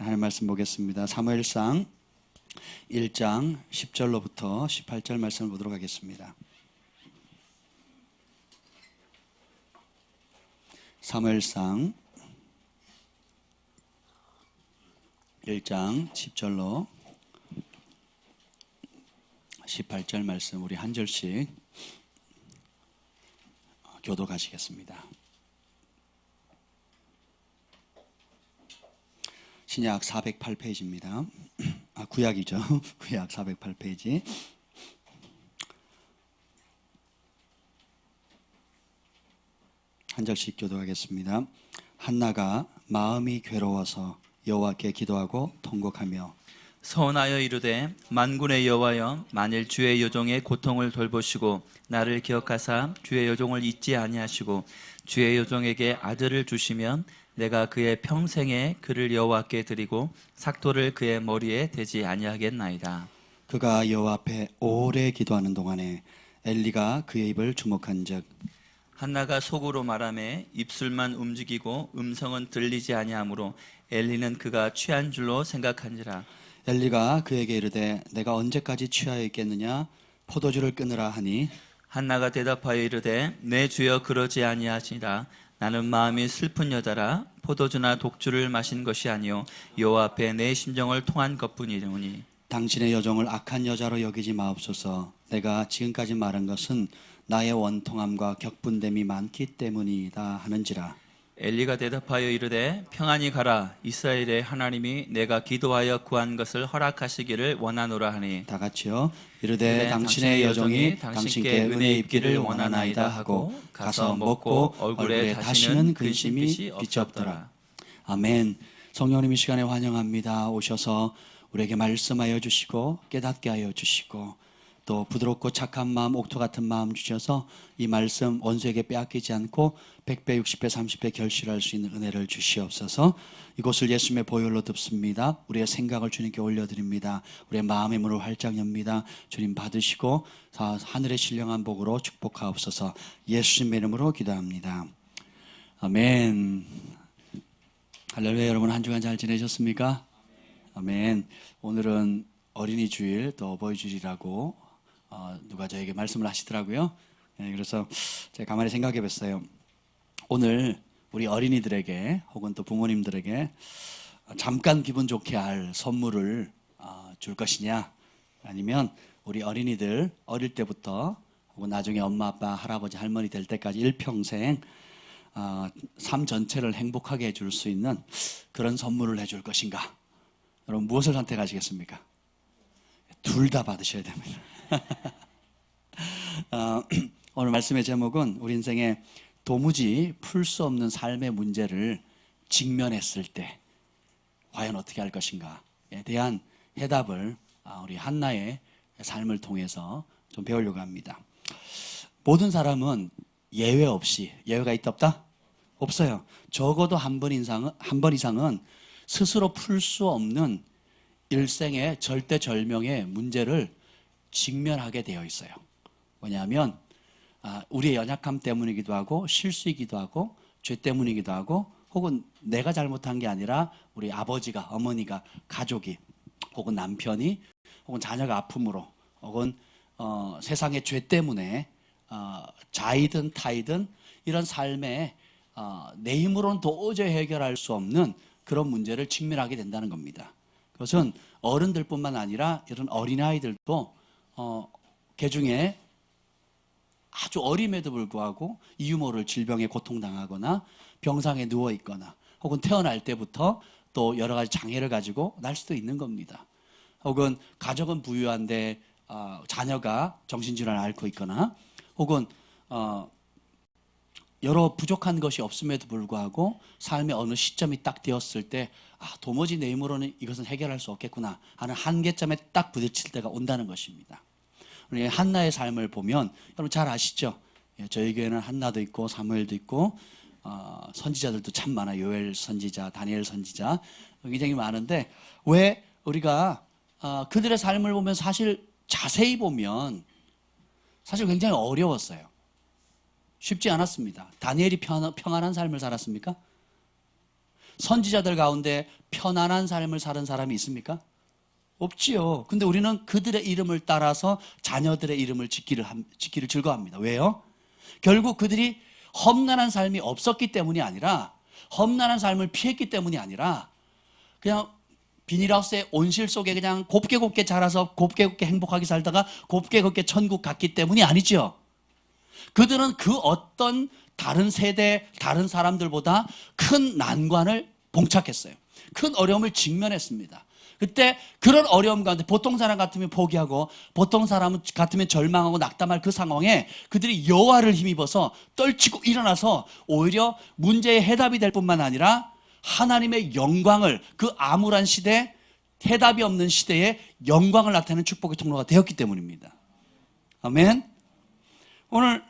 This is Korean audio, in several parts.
하나님 말씀 보겠습니다. 사무엘상 1장 10절로부터 18절 말씀을 보도록 하겠습니다. 사무엘상 1장 10절로 18절 말씀 우리 한 절씩 교독하시겠습니다. 신약 408페이지입니다. 구약이죠. 구약 408페이지. 한 절씩 교독하겠습니다. 한나가 마음이 괴로워서 여호와께 기도하고 통곡하며 서원하여 이르되 만군의 여호와여, 만일 주의 여종의 고통을 돌보시고 나를 기억하사 주의 여종을 잊지 아니하시고 주의 여종에게 아들을 주시면 내가 그의 평생에 그를 여호와께 드리고 삭도를 그의 머리에 대지 아니하겠나이다. 그가 여호와 앞에 오래 기도하는 동안에 엘리가 그의 입을 주목한즉 한나가 속으로 말하매 입술만 움직이고 음성은 들리지 아니하므로 엘리는 그가 취한 줄로 생각한지라. 엘리가 그에게 이르되 내가 언제까지 취하여 있겠느냐 포도주를 끊으라 하니 한나가 대답하여 이르되 내 주여 그러지 아니하시니라. 나는 마음이 슬픈 여자라 포도주나 독주를 마신 것이 아니요 여호와 앞에 내 심정을 통한 것뿐이오니 당신의 여종을 악한 여자로 여기지 마옵소서. 내가 지금까지 말한 것은 나의 원통함과 격분됨이 많기 때문이다 하는지라. 엘리가 대답하여 이르되 평안히 가라. 이스라엘의 하나님이 내가 기도하여 구한 것을 허락하시기를 원하노라 하니 다 같이요. 이르되 당신의 여종이 당신께 은혜 입기를 원하나이다 하고 가서 먹고 얼굴에 다시는 근심이 빛이 없더라. 아멘. 성령님 이 시간에 환영합니다. 오셔서 우리에게 말씀하여 주시고 깨닫게 하여 주시고 또 부드럽고 착한 마음, 옥토 같은 마음 주셔서 이 말씀 원수에게 빼앗기지 않고 100배, 60배, 30배 결실할 수 있는 은혜를 주시옵소서. 이곳을 예수님의 보혈로 덮습니다. 우리의 생각을 주님께 올려드립니다. 우리의 마음의 문을 활짝 엽니다. 주님 받으시고 하늘의 신령한 복으로 축복하옵소서. 예수님의 이름으로 기도합니다. 아멘. 할렐루야. 여러분 한 주간 잘 지내셨습니까? 아멘. 오늘은 어린이 주일 또 어버이 주일이라고 누가 저에게 말씀을 하시더라고요. 그래서 제가 가만히 생각해 봤어요. 오늘 우리 어린이들에게 혹은 또 부모님들에게 잠깐 기분 좋게 할 선물을 줄 것이냐, 아니면 우리 어린이들 어릴 때부터 혹은 나중에 엄마 아빠 할아버지 할머니 될 때까지 일평생 삶 전체를 행복하게 해줄 수 있는 그런 선물을 해줄 것인가. 여러분 무엇을 선택하시겠습니까? 둘 다 받으셔야 됩니다. 오늘 말씀의 제목은 우리 인생에 도무지 풀 수 없는 삶의 문제를 직면했을 때 과연 어떻게 할 것인가에 대한 해답을 우리 한나의 삶을 통해서 좀 배우려고 합니다. 모든 사람은 예외 없이, 예외가 있다 없다? 없어요. 적어도 한 번 이상은 스스로 풀 수 없는 일생의 절대절명의 문제를 직면하게 되어 있어요. 뭐냐면 우리의 연약함 때문이기도 하고 실수이기도 하고 죄 때문이기도 하고 혹은 내가 잘못한 게 아니라 우리 아버지가, 어머니가, 가족이 혹은 남편이 혹은 자녀가 아픔으로 혹은 세상의 죄 때문에 자이든 타이든 이런 삶에 내 힘으로는 도저히 해결할 수 없는 그런 문제를 직면하게 된다는 겁니다. 그것은 어른들뿐만 아니라 이런 어린아이들도 개중에 아주 어림에도 불구하고 이유 모를 질병에 고통당하거나 병상에 누워있거나 혹은 태어날 때부터 또 여러 가지 장애를 가지고 날 수도 있는 겁니다. 혹은 가족은 부유한데 자녀가 정신질환을 앓고 있거나 혹은 여러 부족한 것이 없음에도 불구하고 삶의 어느 시점이 딱 되었을 때 도무지 내 힘으로는 이것은 해결할 수 없겠구나 하는 한계점에 딱 부딪힐 때가 온다는 것입니다. 우리 한나의 삶을 보면 여러분 잘 아시죠? 저희 교회는 한나도 있고 사무엘도 있고 선지자들도 참 많아요. 요엘 선지자, 다니엘 선지자 굉장히 많은데 왜 우리가 그들의 삶을 보면 사실 자세히 보면 사실 굉장히 어려웠어요. 쉽지 않았습니다. 다니엘이 평안한 삶을 살았습니까? 선지자들 가운데 편안한 삶을 사는 사람이 있습니까? 없지요. 근데 우리는 그들의 이름을 따라서 자녀들의 이름을 짓기를 즐거워합니다. 왜요? 결국 그들이 험난한 삶이 없었기 때문이 아니라, 험난한 삶을 피했기 때문이 아니라, 그냥 비닐하우스의 온실 속에 그냥 곱게 곱게 자라서 곱게 곱게 행복하게 살다가 곱게 곱게 천국 갔기 때문이 아니죠. 그들은 그 어떤 다른 세대, 다른 사람들보다 큰 난관을 봉착했어요. 큰 어려움을 직면했습니다. 그때 그런 어려움 가운데 보통 사람 같으면 포기하고 보통 사람 같으면 절망하고 낙담할 그 상황에 그들이 여호와를 힘입어서 떨치고 일어나서 오히려 문제의 해답이 될 뿐만 아니라 하나님의 영광을, 그 암울한 시대, 해답이 없는 시대에 영광을 나타내는 축복의 통로가 되었기 때문입니다. 아멘. 오늘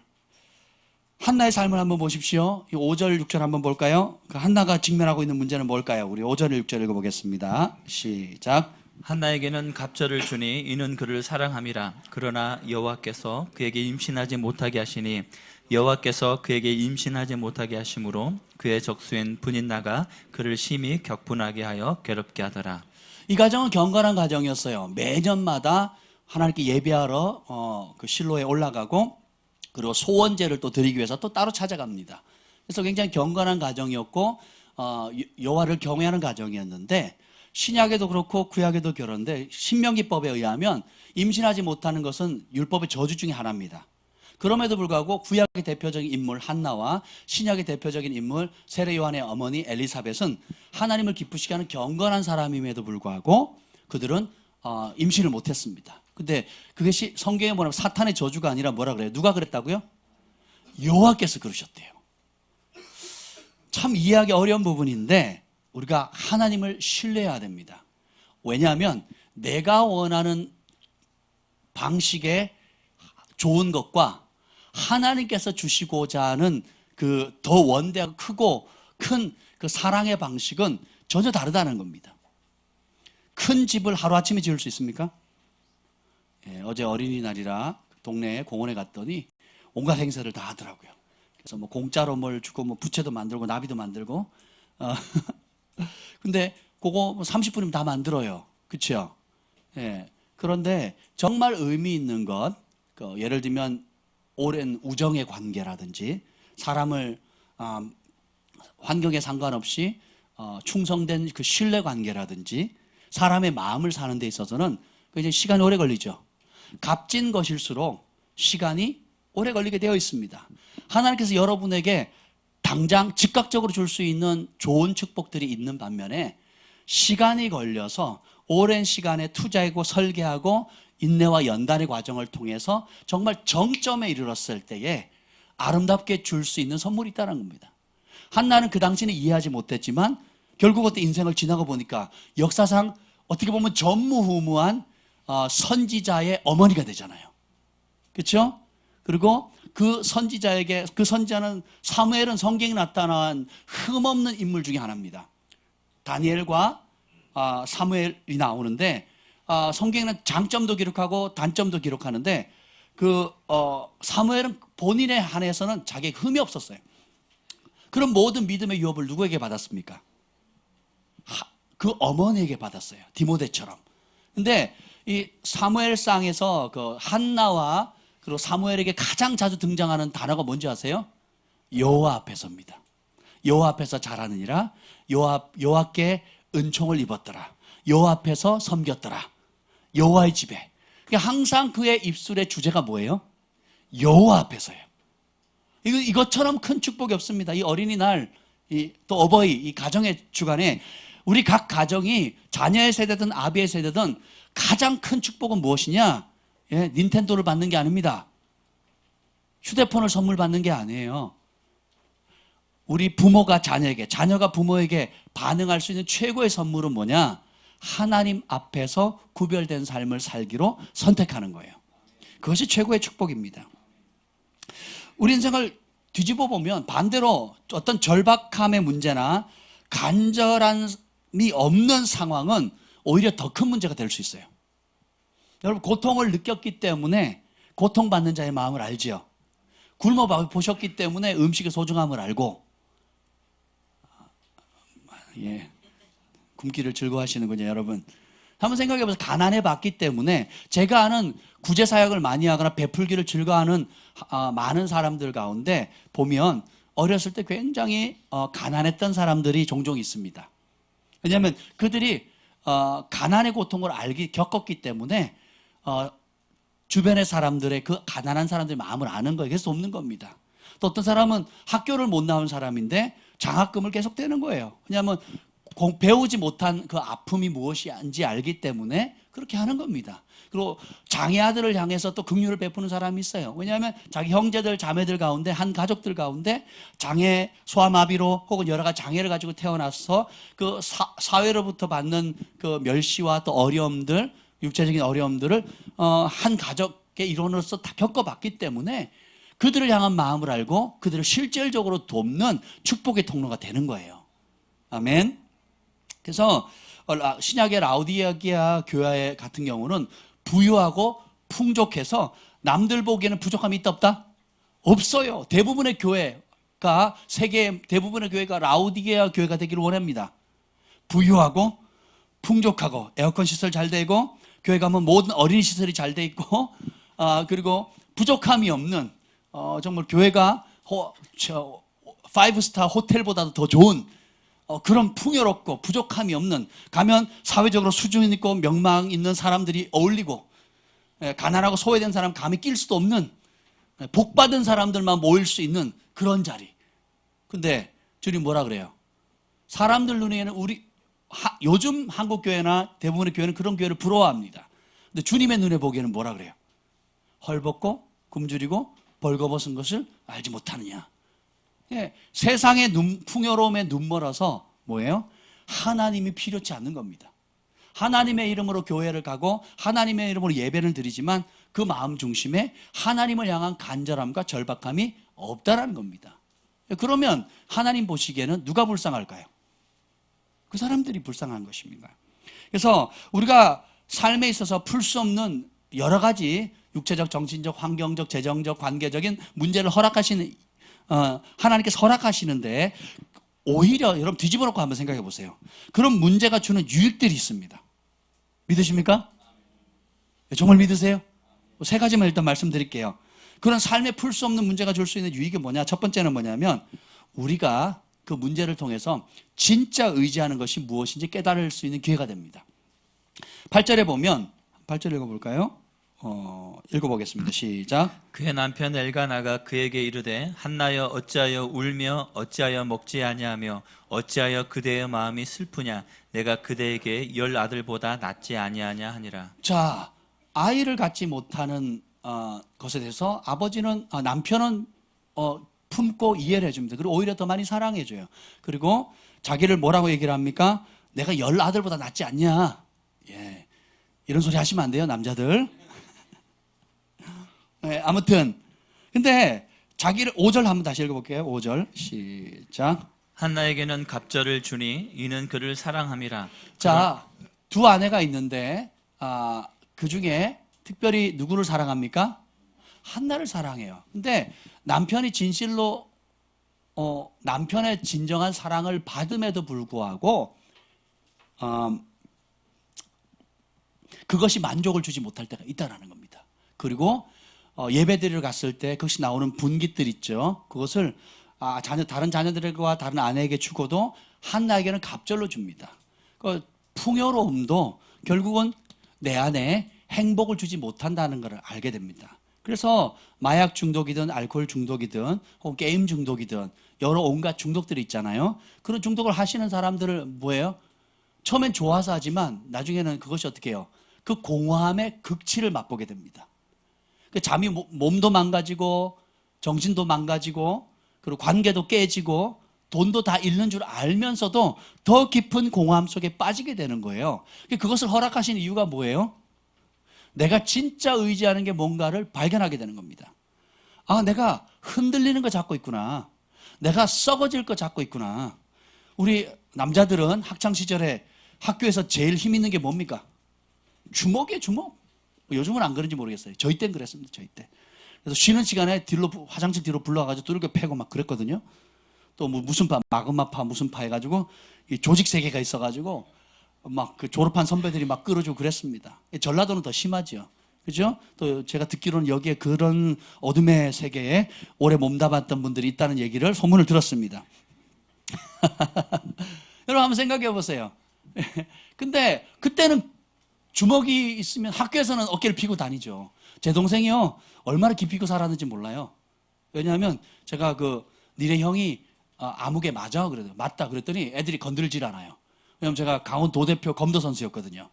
한나의 삶을 한번 보십시오. 5절, 6절 한번 볼까요? 그 한나가 직면하고 있는 문제는 뭘까요? 우리 5절, 6절 읽어보겠습니다. 시작. 한나에게는 갑절을 주니 이는 그를 사랑함이라. 그러나 여호와께서 그에게 임신하지 못하게 하시니 여호와께서 그에게 임신하지 못하게 하심으로 그의 적수인 분인나가 그를 심히 격분하게 하여 괴롭게 하더라. 이 가정은 경건한 가정이었어요. 매년마다 하나님께 예배하러 그 실로에 올라가고 그리고 소원제를 또 드리기 위해서 또 따로 찾아갑니다. 그래서 굉장히 경건한 가정이었고 여호와를 경외하는 가정이었는데, 신약에도 그렇고 구약에도 그런데 신명기법에 의하면 임신하지 못하는 것은 율법의 저주 중에 하나입니다. 그럼에도 불구하고 구약의 대표적인 인물 한나와 신약의 대표적인 인물 세례 요한의 어머니 엘리사벳은 하나님을 기쁘시게 하는 경건한 사람임에도 불구하고 그들은 임신을 못했습니다. 근데 그것이 성경에 뭐냐면 사탄의 저주가 아니라 뭐라 그래요? 누가 그랬다고요? 여호와께서 그러셨대요. 참 이해하기 어려운 부분인데 우리가 하나님을 신뢰해야 됩니다. 왜냐하면 내가 원하는 방식의 좋은 것과 하나님께서 주시고자 하는 그 더 원대하고 크고 큰 그 사랑의 방식은 전혀 다르다는 겁니다. 큰 집을 하루아침에 지을 수 있습니까? 어제 어린이날이라 동네 공원에 갔더니 온갖 행사를 다 하더라고요. 그래서 뭐 공짜로 뭘 주고 뭐 부채도 만들고 나비도 만들고 근데 그거 30분이면 다 만들어요. 그렇죠? 그런데 정말 의미 있는 것, 예를 들면 오랜 우정의 관계라든지 사람을 환경에 상관없이 충성된 그 신뢰 관계라든지 사람의 마음을 사는 데 있어서는 굉장히 시간이 오래 걸리죠. 값진 것일수록 시간이 오래 걸리게 되어 있습니다. 하나님께서 여러분에게 당장 즉각적으로 줄 수 있는 좋은 축복들이 있는 반면에 시간이 걸려서 오랜 시간에 투자하고 설계하고 인내와 연단의 과정을 통해서 정말 정점에 이르렀을 때에 아름답게 줄 수 있는 선물이 있다는 겁니다. 한나는 그 당시는 이해하지 못했지만 결국 그때 인생을 지나고 보니까 역사상 어떻게 보면 전무후무한 선지자의 어머니가 되잖아요. 그렇죠? 그리고 그 선지자에게, 그 선지자는 사무엘은 성경에 나타난 흠없는 인물 중에 하나입니다. 다니엘과 사무엘이 나오는데 성경에는 장점도 기록하고 단점도 기록하는데 사무엘은 본인에 한해서는 자기의 흠이 없었어요. 그럼 모든 믿음의 유업을 누구에게 받았습니까? 그 어머니에게 받았어요. 디모데처럼. 근데 이 사무엘상에서 그 한나와 그리고 사무엘에게 가장 자주 등장하는 단어가 뭔지 아세요? 여호와 앞에서입니다. 여호와 앞에서 자라느니라. 여호와께 은총을 입었더라. 여호와 앞에서 섬겼더라. 여호와의 집에. 그러니까 항상 그의 입술의 주제가 뭐예요? 여호와 앞에서예요. 이것처럼 큰 축복이 없습니다. 이 어린이날, 또 어버이, 이 가정의 주간에 우리 각 가정이 자녀의 세대든 아비의 세대든 가장 큰 축복은 무엇이냐? 닌텐도를 받는 게 아닙니다. 휴대폰을 선물 받는 게 아니에요. 우리 부모가 자녀에게, 자녀가 부모에게 반응할 수 있는 최고의 선물은 뭐냐? 하나님 앞에서 구별된 삶을 살기로 선택하는 거예요. 그것이 최고의 축복입니다. 우리 인생을 뒤집어 보면 반대로 어떤 절박함의 문제나 간절함이 없는 상황은 오히려 더 큰 문제가 될 수 있어요. 여러분, 고통을 느꼈기 때문에 고통받는 자의 마음을 알지요. 굶어 보셨기 때문에 음식의 소중함을 알고, 예. 굶기를 즐거워하시는군요, 여러분. 한번 생각해 보세요. 가난해 봤기 때문에 제가 아는 구제 사역을 많이 하거나 베풀기를 즐거워하는 많은 사람들 가운데 보면 어렸을 때 굉장히 가난했던 사람들이 종종 있습니다. 왜냐하면 그들이 가난의 고통을 겪었기 때문에 주변의 사람들의 그 가난한 사람들의 마음을 아는 거예요. 그래서 돕는 겁니다. 또 어떤 사람은 학교를 못 나온 사람인데 장학금을 계속 떼는 거예요. 왜냐하면 배우지 못한 그 아픔이 무엇인지 알기 때문에 그렇게 하는 겁니다. 그리고 장애 아들을 향해서 또 긍휼을 베푸는 사람이 있어요. 왜냐하면 자기 형제들, 자매들 가운데 한 가족들 가운데 장애, 소아마비로 혹은 여러 가지 장애를 가지고 태어나서 그 사회로부터 받는 그 멸시와 또 어려움들, 육체적인 어려움들을 한 가족의 일원으로서 다 겪어봤기 때문에 그들을 향한 마음을 알고 그들을 실질적으로 돕는 축복의 통로가 되는 거예요. 아멘. 그래서 신약의 라우디게아 교회 같은 경우는 부유하고 풍족해서 남들 보기에는 부족함이 있다 없다? 없어요. 대부분의 교회가 세계 대부분의 교회가 라우디게아 교회가 되기를 원합니다. 부유하고 풍족하고 에어컨 시설 잘 되고 교회 가면 모든 어린이 시설이 잘 돼 있고 그리고 부족함이 없는 정말 교회가 5스타 호텔보다도 더 좋은 그런 풍요롭고 부족함이 없는 가면 사회적으로 수준 있고 명망 있는 사람들이 어울리고 가난하고 소외된 사람 감히 낄 수도 없는 복받은 사람들만 모일 수 있는 그런 자리. 근데 주님 뭐라 그래요? 사람들 눈에는 요즘 한국 교회나 대부분의 교회는 그런 교회를 부러워합니다. 근데 주님의 눈에 보기에는 뭐라 그래요? 헐벗고 굶주리고 벌거벗은 것을 알지 못하느냐. 예, 세상의 풍요로움에 눈멀어서 뭐예요? 하나님이 필요치 않는 겁니다. 하나님의 이름으로 교회를 가고 하나님의 이름으로 예배를 드리지만 그 마음 중심에 하나님을 향한 간절함과 절박함이 없다라는 겁니다. 그러면 하나님 보시기에는 누가 불쌍할까요? 그 사람들이 불쌍한 것입니다. 그래서 우리가 삶에 있어서 풀 수 없는 여러 가지 육체적, 정신적, 환경적, 재정적, 관계적인 문제를 하나님께서 허락하시는데 오히려 여러분 뒤집어 놓고 한번 생각해 보세요. 그런 문제가 주는 유익들이 있습니다. 믿으십니까? 정말 믿으세요? 세 가지만 일단 말씀드릴게요. 그런 삶에 풀 수 없는 문제가 줄 수 있는 유익이 뭐냐? 첫 번째는 뭐냐면 우리가 그 문제를 통해서 진짜 의지하는 것이 무엇인지 깨달을 수 있는 기회가 됩니다. 8절에 보면 8절 읽어볼까요? 읽어보겠습니다. 시작. 그의 남편 엘가나가 그에게 이르되 한나여 어찌하여 울며 어찌하여 먹지 아니하며 어찌하여 그대의 마음이 슬프냐 내가 그대에게 10 아들보다 낫지 아니하냐 하니라. 자, 아이를 갖지 못하는 것에 대해서 아버지는 남편은 품고 이해를 해줍니다. 그리고 오히려 더 많이 사랑해줘요. 그리고 자기를 뭐라고 얘기를 합니까? 내가 10 아들보다 낫지 않냐. 예, 이런 소리 하시면 안 돼요, 남자들. 네, 아무튼 근데 자기를 5절 한번 다시 읽어볼게요. 5절 시작. 한나에게는 갑절을 주니 이는 그를 사랑함이라. 자, 두 아내가 있는데 그 중에 특별히 누구를 사랑합니까? 한나를 사랑해요. 근데 남편이 진실로 남편의 진정한 사랑을 받음에도 불구하고 그것이 만족을 주지 못할 때가 있다는 겁니다. 그리고 예배드리러 갔을 때 그것이 나오는 분깃들 있죠. 그것을 다른 자녀들과 다른 아내에게 주고도 한나에게는 갑절로 줍니다. 그 풍요로움도 결국은 내 안에 행복을 주지 못한다는 것을 알게 됩니다. 그래서 마약 중독이든 알코올 중독이든 혹은 게임 중독이든 여러 온갖 중독들이 있잖아요. 그런 중독을 하시는 사람들을 뭐예요? 처음엔 좋아서 하지만 나중에는 그것이 어떻게 해요? 그 공허함의 극치를 맛보게 됩니다. 잠이 몸도 망가지고 정신도 망가지고 그리고 관계도 깨지고 돈도 다 잃는 줄 알면서도 더 깊은 공허함 속에 빠지게 되는 거예요. 그것을 허락하신 이유가 뭐예요? 내가 진짜 의지하는 게 뭔가를 발견하게 되는 겁니다. 내가 흔들리는 거 잡고 있구나. 내가 썩어질 거 잡고 있구나. 우리 남자들은 학창시절에 학교에서 제일 힘 있는 게 뭡니까? 주먹이에요, 주먹. 요즘은 안 그런지 모르겠어요. 저희 때는 그랬습니다. 저희 때. 그래서 쉬는 시간에 화장실 뒤로 불러가지고 뚫겨 패고 막 그랬거든요. 또 뭐 무슨 파, 마그마파 무슨 파 해가지고 이 조직 세계가 있어가지고 막 그 졸업한 선배들이 막 끌어주고 그랬습니다. 전라도는 더 심하죠. 그죠? 또 제가 듣기로는 여기에 그런 어둠의 세계에 오래 몸담았던 분들이 있다는 얘기를 소문을 들었습니다. 여러분 한번 생각해 보세요. 근데 그때는 주먹이 있으면 학교에서는 어깨를 피고 다니죠. 제 동생이요, 얼마나 기피고 살았는지 몰라요. 왜냐하면 제가 니네 형이 아무개 맞아? 그래요. 맞다. 그랬더니 애들이 건들질 않아요. 왜냐하면 제가 강원도 대표 검도 선수였거든요.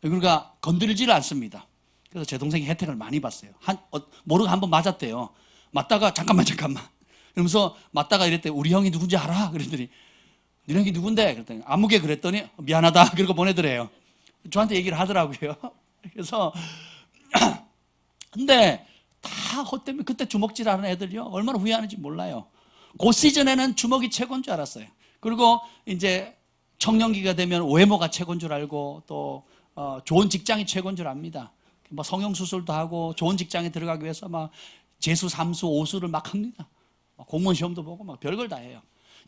그러니까 건들질 않습니다. 그래서 제 동생이 혜택을 많이 봤어요. 모르고 한번 맞았대요. 맞다가 잠깐만 이러면서 맞다가 이랬대. 우리 형이 누군지 알아? 그랬더니 니네 형이 누군데? 그랬더니 아무개. 그랬더니 미안하다 그러고 보내더래요. 저한테 얘기를 하더라고요. 그래서 근데 다 헛되면 그때 주먹질하는 애들요 얼마나 후회하는지 몰라요. 그 시즌에는 주먹이 최고인 줄 알았어요. 그리고 이제 청년기가 되면 외모가 최고인 줄 알고 또 좋은 직장이 최고인 줄 압니다. 뭐 성형수술도 하고 좋은 직장에 들어가기 위해서 막 재수, 삼수, 오수를 막 합니다. 공무원 시험도 보고 막 별걸 다 해요.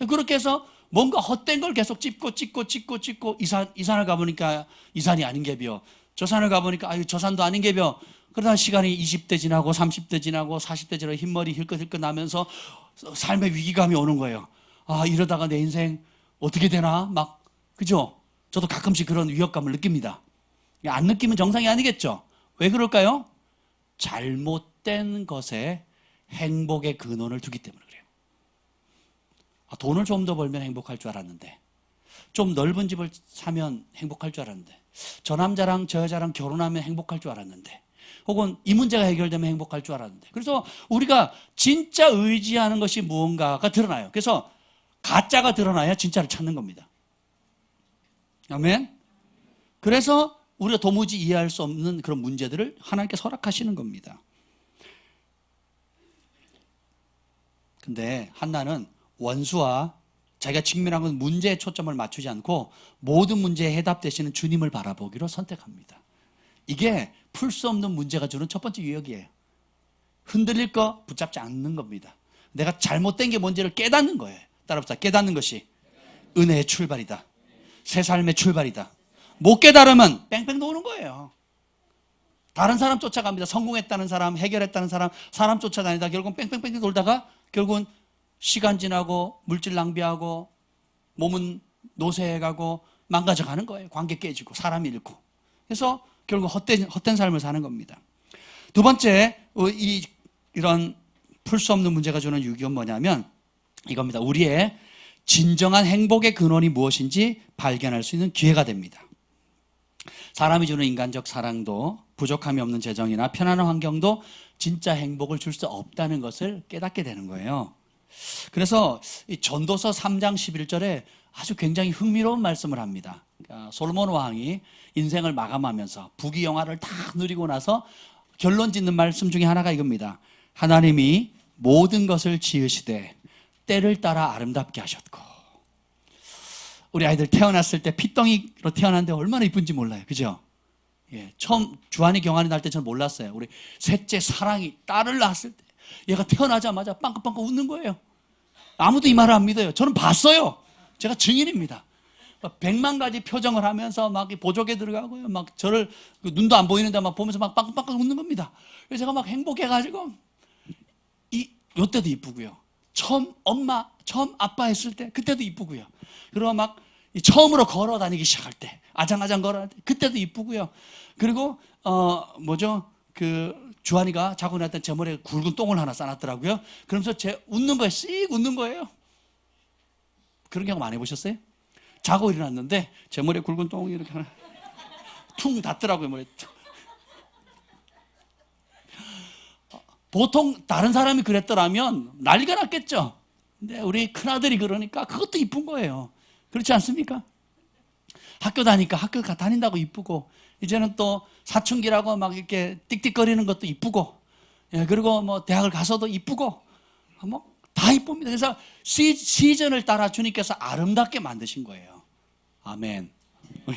그렇게 해서 뭔가 헛된 걸 계속 찝고 이 산을 가보니까 이 산이 아닌 게벼. 저 산을 가보니까 아유 저 산도 아닌 게벼. 그러다 시간이 20대 지나고 30대 지나고 40대 지나고 흰머리 힐끗힐끗 나면서 삶의 위기감이 오는 거예요. 아 이러다가 내 인생 어떻게 되나 막 그죠? 저도 가끔씩 그런 위협감을 느낍니다. 안 느끼면 정상이 아니겠죠? 왜 그럴까요? 잘못된 것에 행복의 근원을 두기 때문에 그래요. 돈을 좀 더 벌면 행복할 줄 알았는데, 좀 넓은 집을 사면 행복할 줄 알았는데, 저 남자랑 저 여자랑 결혼하면 행복할 줄 알았는데, 혹은 이 문제가 해결되면 행복할 줄 알았는데. 그래서 우리가 진짜 의지하는 것이 무언가가 드러나요. 그래서 가짜가 드러나야 진짜를 찾는 겁니다. 아멘? 그래서 우리가 도무지 이해할 수 없는 그런 문제들을 하나님께 허락하시는 겁니다. 근데 한나는 원수와 자기가 직면한 건 문제에 초점을 맞추지 않고 모든 문제에 해답되시는 주님을 바라보기로 선택합니다. 이게 풀 수 없는 문제가 주는 첫 번째 유혹이에요. 흔들릴 거 붙잡지 않는 겁니다. 내가 잘못된 게 뭔지를 깨닫는 거예요. 따라합시다. 깨닫는 것이 은혜의 출발이다. 새 삶의 출발이다. 못 깨달으면 뺑뺑 도는 거예요. 다른 사람 쫓아갑니다. 성공했다는 사람, 해결했다는 사람 쫓아다니다 결국은 뺑뺑뺑 돌다가 결국은 시간 지나고 물질 낭비하고 몸은 노쇠해가고 망가져가는 거예요. 관계 깨지고 사람 잃고. 그래서 결국 헛된 삶을 사는 겁니다. 두 번째 이런 풀 수 없는 문제가 주는 유익은 뭐냐면 이겁니다. 우리의 진정한 행복의 근원이 무엇인지 발견할 수 있는 기회가 됩니다. 사람이 주는 인간적 사랑도 부족함이 없는 재정이나 편안한 환경도 진짜 행복을 줄 수 없다는 것을 깨닫게 되는 거예요. 그래서 이 전도서 3장 11절에 아주 굉장히 흥미로운 말씀을 합니다. 그러니까 솔로몬 왕이 인생을 마감하면서 부귀영화를 다 누리고 나서 결론 짓는 말씀 중에 하나가 이겁니다. 하나님이 모든 것을 지으시되 때를 따라 아름답게 하셨고. 우리 아이들 태어났을 때 핏덩이로 태어났는데 얼마나 이쁜지 몰라요. 그죠? 예, 처음 주한이 경한이 날 때 저는 몰랐어요. 우리 셋째 사랑이 딸을 낳았을 때 얘가 태어나자마자 빵긋빵긋 웃는 거예요. 아무도 이 말을 안 믿어요. 저는 봤어요. 제가 증인입니다. 100만 가지 표정을 하면서 막 보조개 들어가고요. 막 저를 눈도 안 보이는데 막 보면서 막 빵긋빵긋 웃는 겁니다. 그래서 제가 막 행복해가지고 요때도 이쁘고요. 처음 아빠 했을 때 그때도 이쁘고요. 그리고 막 처음으로 걸어 다니기 시작할 때 아장아장 걸어갈 때 그때도 이쁘고요. 그리고 주한이가 자고 났더니 제 머리에 굵은 똥을 하나 싸놨더라고요. 그러면서 제 웃는 거예요. 씩 웃는 거예요. 그런 경험 안 해보셨어요? 자고 일어났는데 제 머리에 굵은 똥이 이렇게 하나 퉁 닿더라고요. 머리에 퉁. 보통 다른 사람이 그랬더라면 난리가 났겠죠. 근데 우리 큰아들이 그러니까 그것도 이쁜 거예요. 그렇지 않습니까? 학교 다닌다고 이쁘고, 이제는 또 사춘기라고 막 이렇게 띡띡거리는 것도 이쁘고, 예, 그리고 뭐 대학을 가서도 이쁘고, 뭐 다 이쁩니다. 그래서 시즌을 따라 주님께서 아름답게 만드신 거예요. 아멘.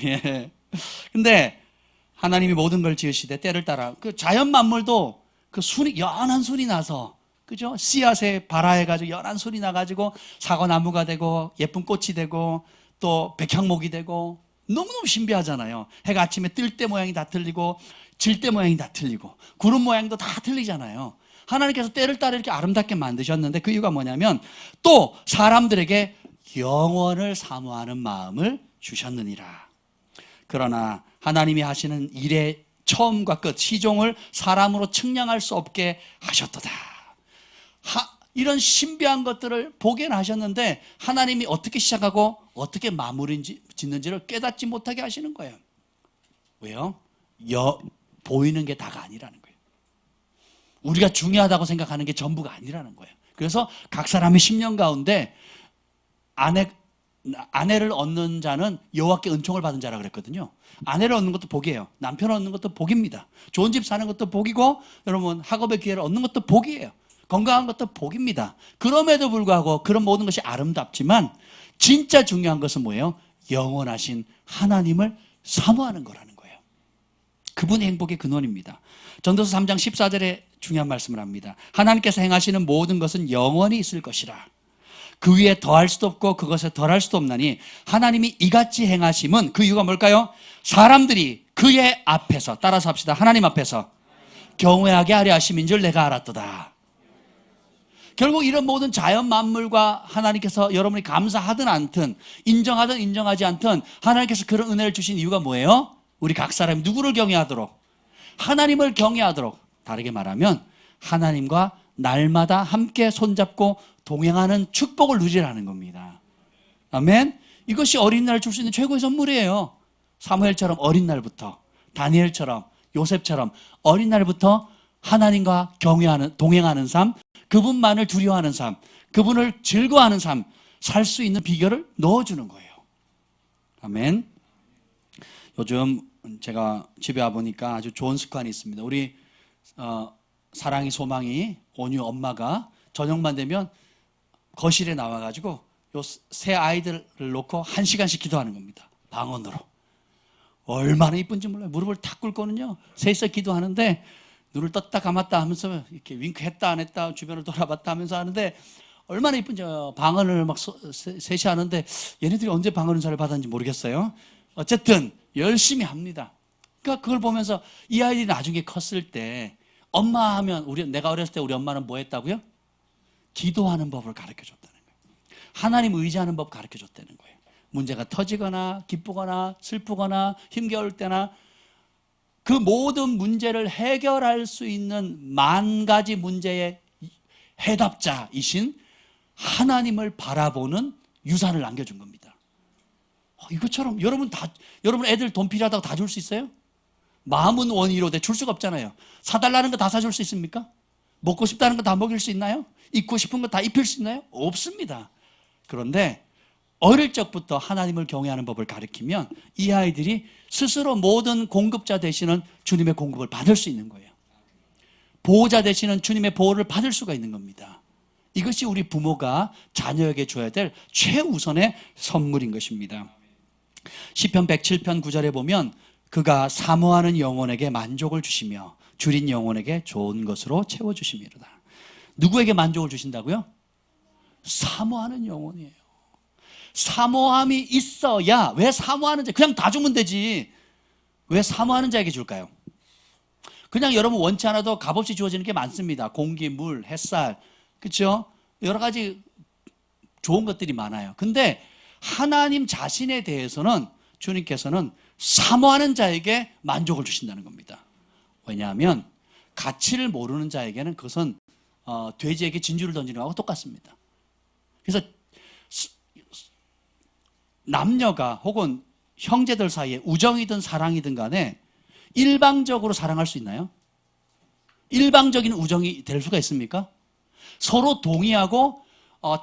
예. 근데 하나님이 모든 걸 지으시되 때를 따라 그 자연 만물도 그 연한 순이 나서 그죠? 씨앗에 발화해가지고 연한 술이 나가지고 사과나무가 되고 예쁜 꽃이 되고 또 백향목이 되고 너무너무 신비하잖아요. 해가 아침에 뜰 때 모양이 다 틀리고 질 때 모양이 다 틀리고 구름 모양도 다 틀리잖아요. 하나님께서 때를 따라 이렇게 아름답게 만드셨는데 그 이유가 뭐냐면 또 사람들에게 영원을 사모하는 마음을 주셨느니라. 그러나 하나님이 하시는 일의 처음과 끝, 시종을 사람으로 측량할 수 없게 하셨도다. 이런 신비한 것들을 보게는 하셨는데 하나님이 어떻게 시작하고 어떻게 마무리 짓는지를 깨닫지 못하게 하시는 거예요. 왜요? 보이는 게 다가 아니라는 거예요. 우리가 중요하다고 생각하는 게 전부가 아니라는 거예요. 그래서 각 사람의 심령 가운데 아내를 얻는 자는 여호와께 은총을 받은 자라 그랬거든요. 아내를 얻는 것도 복이에요. 남편을 얻는 것도 복입니다. 좋은 집 사는 것도 복이고 여러분 학업의 기회를 얻는 것도 복이에요. 건강한 것도 복입니다. 그럼에도 불구하고 그런 모든 것이 아름답지만 진짜 중요한 것은 뭐예요? 영원하신 하나님을 사모하는 거라는 거예요. 그분이 행복의 근원입니다. 전도서 3장 14절에 중요한 말씀을 합니다. 하나님께서 행하시는 모든 것은 영원히 있을 것이라. 그 위에 더할 수도 없고 그것에 덜할 수도 없나니 하나님이 이같이 행하심은 그 이유가 뭘까요? 사람들이 그의 앞에서, 따라서 합시다. 하나님 앞에서 경외하게 하려 하심인 줄 내가 알았도다. 결국 이런 모든 자연 만물과 하나님께서 여러분이 감사하든 않든 인정하든 인정하지 않든 하나님께서 그런 은혜를 주신 이유가 뭐예요? 우리 각 사람이 누구를 경외하도록? 하나님을 경외하도록. 다르게 말하면 하나님과 날마다 함께 손잡고 동행하는 축복을 누리라는 겁니다. 아멘. 이것이 어린날 줄 수 있는 최고의 선물이에요. 사무엘처럼 어린날부터, 다니엘처럼, 요셉처럼 어린날부터 하나님과 경외하는, 동행하는 삶, 그분만을 두려워하는 삶, 그분을 즐거워하는 삶, 살 수 있는 비결을 넣어주는 거예요. 아멘. 요즘 제가 집에 와보니까 아주 좋은 습관이 있습니다. 우리 사랑이 소망이 온유 엄마가 저녁만 되면 거실에 나와가지고 요 새 아이들을 놓고 1시간씩 기도하는 겁니다. 방언으로. 얼마나 이쁜지 몰라요. 무릎을 탁 꿇고는요. 셋이서 기도하는데 눈을 떴다 감았다 하면서 이렇게 윙크했다 안 했다 주변을 돌아봤다 하면서 하는데 얼마나 이쁜지. 방언을 막 셋이 하는데 얘네들이 언제 방언 은사를 받았는지 모르겠어요. 어쨌든 열심히 합니다. 그러니까 그걸 보면서 이 아이들이 나중에 컸을 때 엄마 하면 내가 어렸을 때 우리 엄마는 뭐 했다고요? 기도하는 법을 가르쳐줬다는 거예요. 하나님 의지하는 법 가르쳐줬다는 거예요. 문제가 터지거나 기쁘거나 슬프거나 힘겨울 때나 그 모든 문제를 해결할 수 있는 만 가지 문제의 해답자이신 하나님을 바라보는 유산을 남겨준 겁니다. 이것처럼 여러분 애들 돈 필요하다고 다 줄 수 있어요? 마음은 원이로되 줄 수가 없잖아요. 사달라는 거 다 사줄 수 있습니까? 먹고 싶다는 거 다 먹일 수 있나요? 입고 싶은 거 다 입힐 수 있나요? 없습니다. 그런데 어릴 적부터 하나님을 경외하는 법을 가르치면 이 아이들이 스스로 모든 공급자 되시는 주님의 공급을 받을 수 있는 거예요. 보호자 되시는 주님의 보호를 받을 수가 있는 겁니다. 이것이 우리 부모가 자녀에게 줘야 될 최우선의 선물인 것입니다. 시편 107편 9절에 보면 그가 사모하는 영혼에게 만족을 주시며 줄인 영혼에게 좋은 것으로 채워주심이로다. 누구에게 만족을 주신다고요? 사모하는 영혼이에요. 사모함이 있어야. 왜 사모하는 자? 그냥 다 주면 되지. 왜 사모하는 자에게 줄까요? 그냥 여러분 원치 않아도 값없이 주어지는 게 많습니다. 공기, 물, 햇살, 그렇죠? 여러 가지 좋은 것들이 많아요. 근데 하나님 자신에 대해서는 주님께서는 사모하는 자에게 만족을 주신다는 겁니다. 왜냐하면 가치를 모르는 자에게는 그것은 돼지에게 진주를 던지는 거하고 똑같습니다. 그래서 남녀가 혹은 형제들 사이에 우정이든 사랑이든 간에 일방적으로 사랑할 수 있나요? 일방적인 우정이 될 수가 있습니까? 서로 동의하고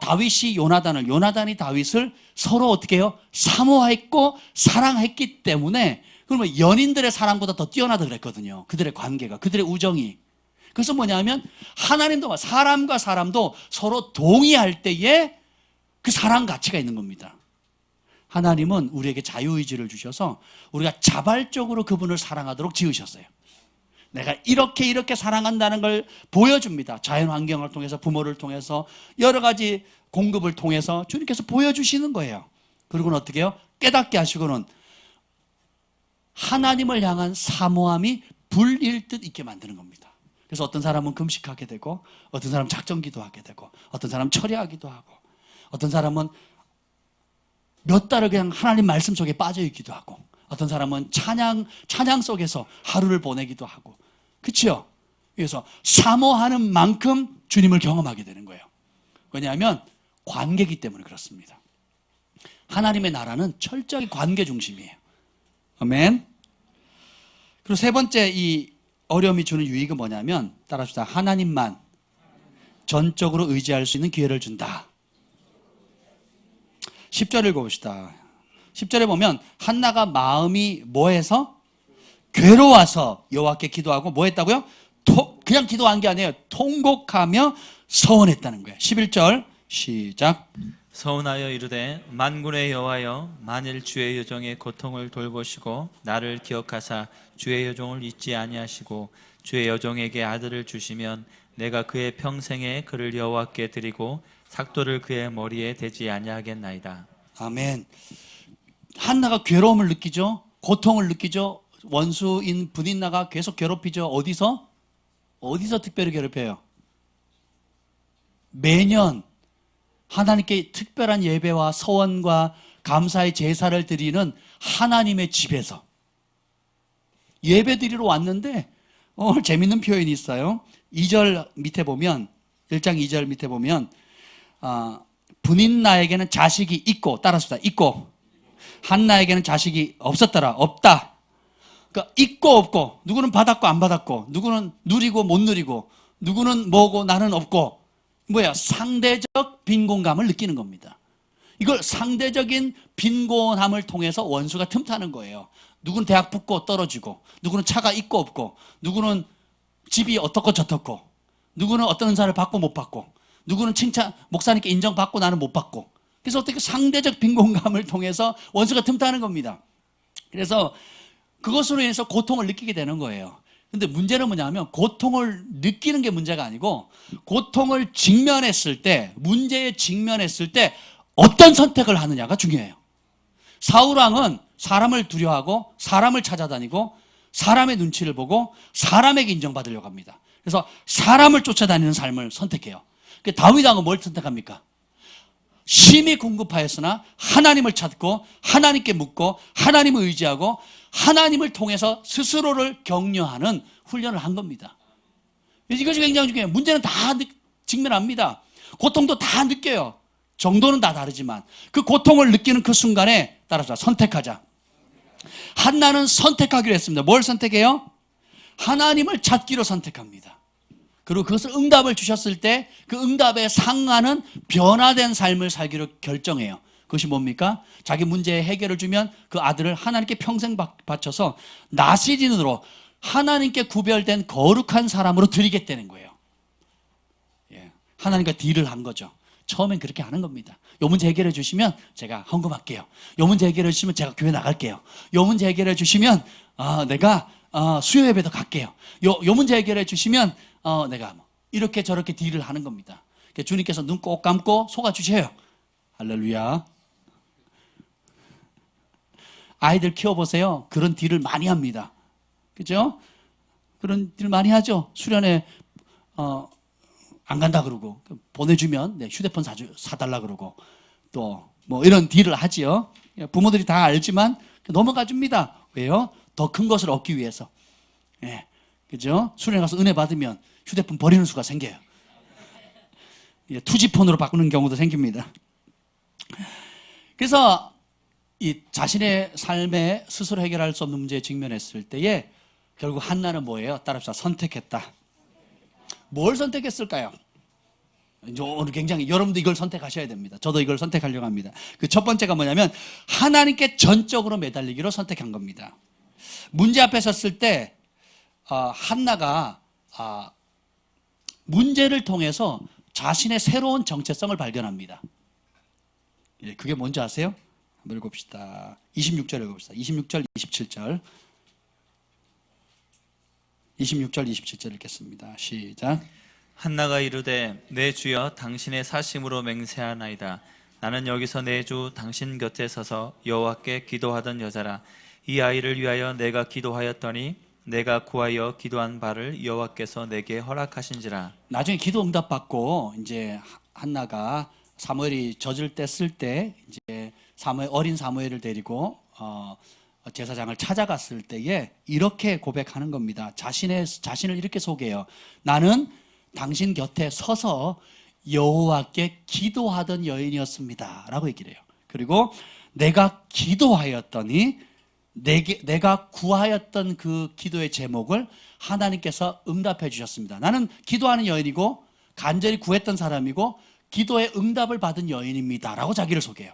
다윗이 요나단이 다윗을 서로 어떻게 해요? 사모했고 사랑했기 때문에 그러면 연인들의 사랑보다 더 뛰어나다 그랬거든요. 그들의 관계가, 그들의 우정이. 그래서 뭐냐면 하나님도 사람과 사람도 서로 동의할 때에 그 사랑 가치가 있는 겁니다. 하나님은 우리에게 자유의지를 주셔서 우리가 자발적으로 그분을 사랑하도록 지으셨어요. 내가 이렇게 사랑한다는 걸 보여줍니다. 자연 환경을 통해서, 부모를 통해서, 여러 가지 공급을 통해서 주님께서 보여주시는 거예요. 그리고는 어떻게 해요? 깨닫게 하시고는 하나님을 향한 사모함이 불일 듯 있게 만드는 겁니다. 그래서 어떤 사람은 금식하게 되고, 어떤 사람은 작정기도 하게 되고, 어떤 사람은 철야하기도 하고, 어떤 사람은 몇 달을 그냥 하나님 말씀 속에 빠져 있기도 하고, 어떤 사람은 찬양 속에서 하루를 보내기도 하고, 그렇죠? 그래서 사모하는 만큼 주님을 경험하게 되는 거예요. 왜냐하면 관계이기 때문에 그렇습니다. 하나님의 나라는 철저히 관계 중심이에요. 아멘. 그리고 세 번째 이 어려움이 주는 유익은 뭐냐면, 따라합시다. 하나님만 전적으로 의지할 수 있는 기회를 준다. 10절 읽어봅시다. 10절에 보면 한나가 마음이 뭐해서? 괴로워서 여호와께 기도하고 뭐 했다고요? 그냥 기도한 게 아니에요. 통곡하며 서원했다는 거예요. 11절 시작. 서운하여 이르되 만군의 여호와여, 만일 주의 여종의 고통을 돌보시고 나를 기억하사 주의 여종을 잊지 아니하시고 주의 여종에게 아들을 주시면 내가 그의 평생에 그를 여호와께 드리고 삭도를 그의 머리에 대지 아니하겠나이다. 아멘. 한나가 괴로움을 느끼죠. 고통을 느끼죠. 원수인 브닌나가 계속 괴롭히죠. 어디서 특별히 괴롭혀요? 매년 하나님께 특별한 예배와 서원과 감사의 제사를 드리는 하나님의 집에서 예배 드리러 왔는데, 오늘 재밌는 표현이 있어요. 2절 밑에 보면, 1장 2절 밑에 보면, 브닌나에게는 자식이 있고, 따라합시다. 있고, 한나에게는 자식이 없었더라. 없다. 그러니까 있고 없고, 누구는 받았고 안 받았고, 누구는 누리고 못 누리고, 누구는 뭐고 나는 없고, 상대적 빈곤감을 느끼는 겁니다. 이걸 상대적인 빈곤함을 통해서 원수가 틈타는 거예요. 누구는 대학 붙고 떨어지고, 누구는 차가 있고 없고, 누구는 집이 어떻고 저떻고, 누구는 어떤 은사를 받고 못 받고, 누구는 칭찬, 목사님께 인정받고 나는 못 받고. 그래서 어떻게 상대적 빈곤감을 통해서 원수가 틈타는 겁니다. 그래서 그것으로 인해서 고통을 느끼게 되는 거예요. 근데 문제는 뭐냐면, 고통을 느끼는 게 문제가 아니고, 고통을 직면했을 때, 문제에 직면했을 때 어떤 선택을 하느냐가 중요해요. 사울왕은 사람을 두려워하고 사람을 찾아다니고 사람의 눈치를 보고 사람에게 인정받으려고 합니다. 그래서 사람을 쫓아다니는 삶을 선택해요. 다윗왕은 뭘 선택합니까? 심히 궁급하였으나 하나님을 찾고 하나님께 묻고 하나님을 의지하고 하나님을 통해서 스스로를 격려하는 훈련을 한 겁니다. 이것이 굉장히 중요해요. 문제는 다 직면합니다. 고통도 다 느껴요. 정도는 다 다르지만 그 고통을 느끼는 그 순간에 따라서 선택하자. 한나는 선택하기로 했습니다. 뭘 선택해요? 하나님을 찾기로 선택합니다. 그리고 그것을 응답을 주셨을 때 그 응답에 상하는 변화된 삶을 살기로 결정해요. 그것이 뭡니까? 자기 문제의 해결을 주면 그 아들을 하나님께 평생 바쳐서 나시린으로 하나님께 구별된 거룩한 사람으로 드리겠다는 거예요. 예, 하나님과 딜을 한 거죠. 처음엔 그렇게 하는 겁니다. 요 문제 해결해 주시면 제가 헌금할게요. 요 문제 해결해 주시면 제가 교회 나갈게요. 요 문제 해결해 주시면 내가 수요 예배도 갈게요. 요 문제 해결해 주시면 내가 이렇게 저렇게 딜을 하는 겁니다. 주님께서 눈 꼭 감고 속아 주셔요. 할렐루야. 아이들 키워보세요. 그런 딜을 많이 합니다. 그죠? 그런 딜 많이 하죠. 수련회 안 간다 그러고 보내주면 휴대폰 사달라 그러고 또 뭐 이런 딜을 하지요. 부모들이 다 알지만 넘어가 줍니다. 왜요? 더 큰 것을 얻기 위해서. 예, 그죠? 수련회 가서 은혜 받으면 휴대폰 버리는 수가 생겨요. 투지폰으로 바꾸는 경우도 생깁니다. 그래서 이 자신의 삶에 스스로 해결할 수 없는 문제에 직면했을 때에 결국 한나는 뭐예요? 따라서 선택했다. 뭘 선택했을까요? 오늘 굉장히 여러분도 이걸 선택하셔야 됩니다. 저도 이걸 선택하려고 합니다. 그 첫 번째가 뭐냐면 하나님께 전적으로 매달리기로 선택한 겁니다. 문제 앞에 섰을 때 한나가 문제를 통해서 자신의 새로운 정체성을 발견합니다. 그게 뭔지 아세요? 한번 읽어봅시다. 26절 읽어봅시다. 26절, 27절. 26절 27절 읽겠습니다. 시작. 한나가 이르되 내 주여 당신의 사심으로 맹세하나이다. 나는 여기서 내 주 당신 곁에 서서 여호와께 기도하던 여자라. 이 아이를 위하여 내가 기도하였더니 내가 구하여 기도한 바를 여호와께서 내게 허락하신지라. 나중에 기도 응답 받고 이제 한나가 사무엘이 젖을 때 쓸 때 이제 어린 사무엘을 데리고 제사장을 찾아갔을 때에 이렇게 고백하는 겁니다. 자신을 이렇게 소개해요. 나는 당신 곁에 서서 여호와께 기도하던 여인이었습니다 라고 얘기를 해요. 그리고 내가 기도하였더니 내가 구하였던 그 기도의 제목을 하나님께서 응답해 주셨습니다. 나는 기도하는 여인이고 간절히 구했던 사람이고 기도의 응답을 받은 여인입니다 라고 자기를 소개해요.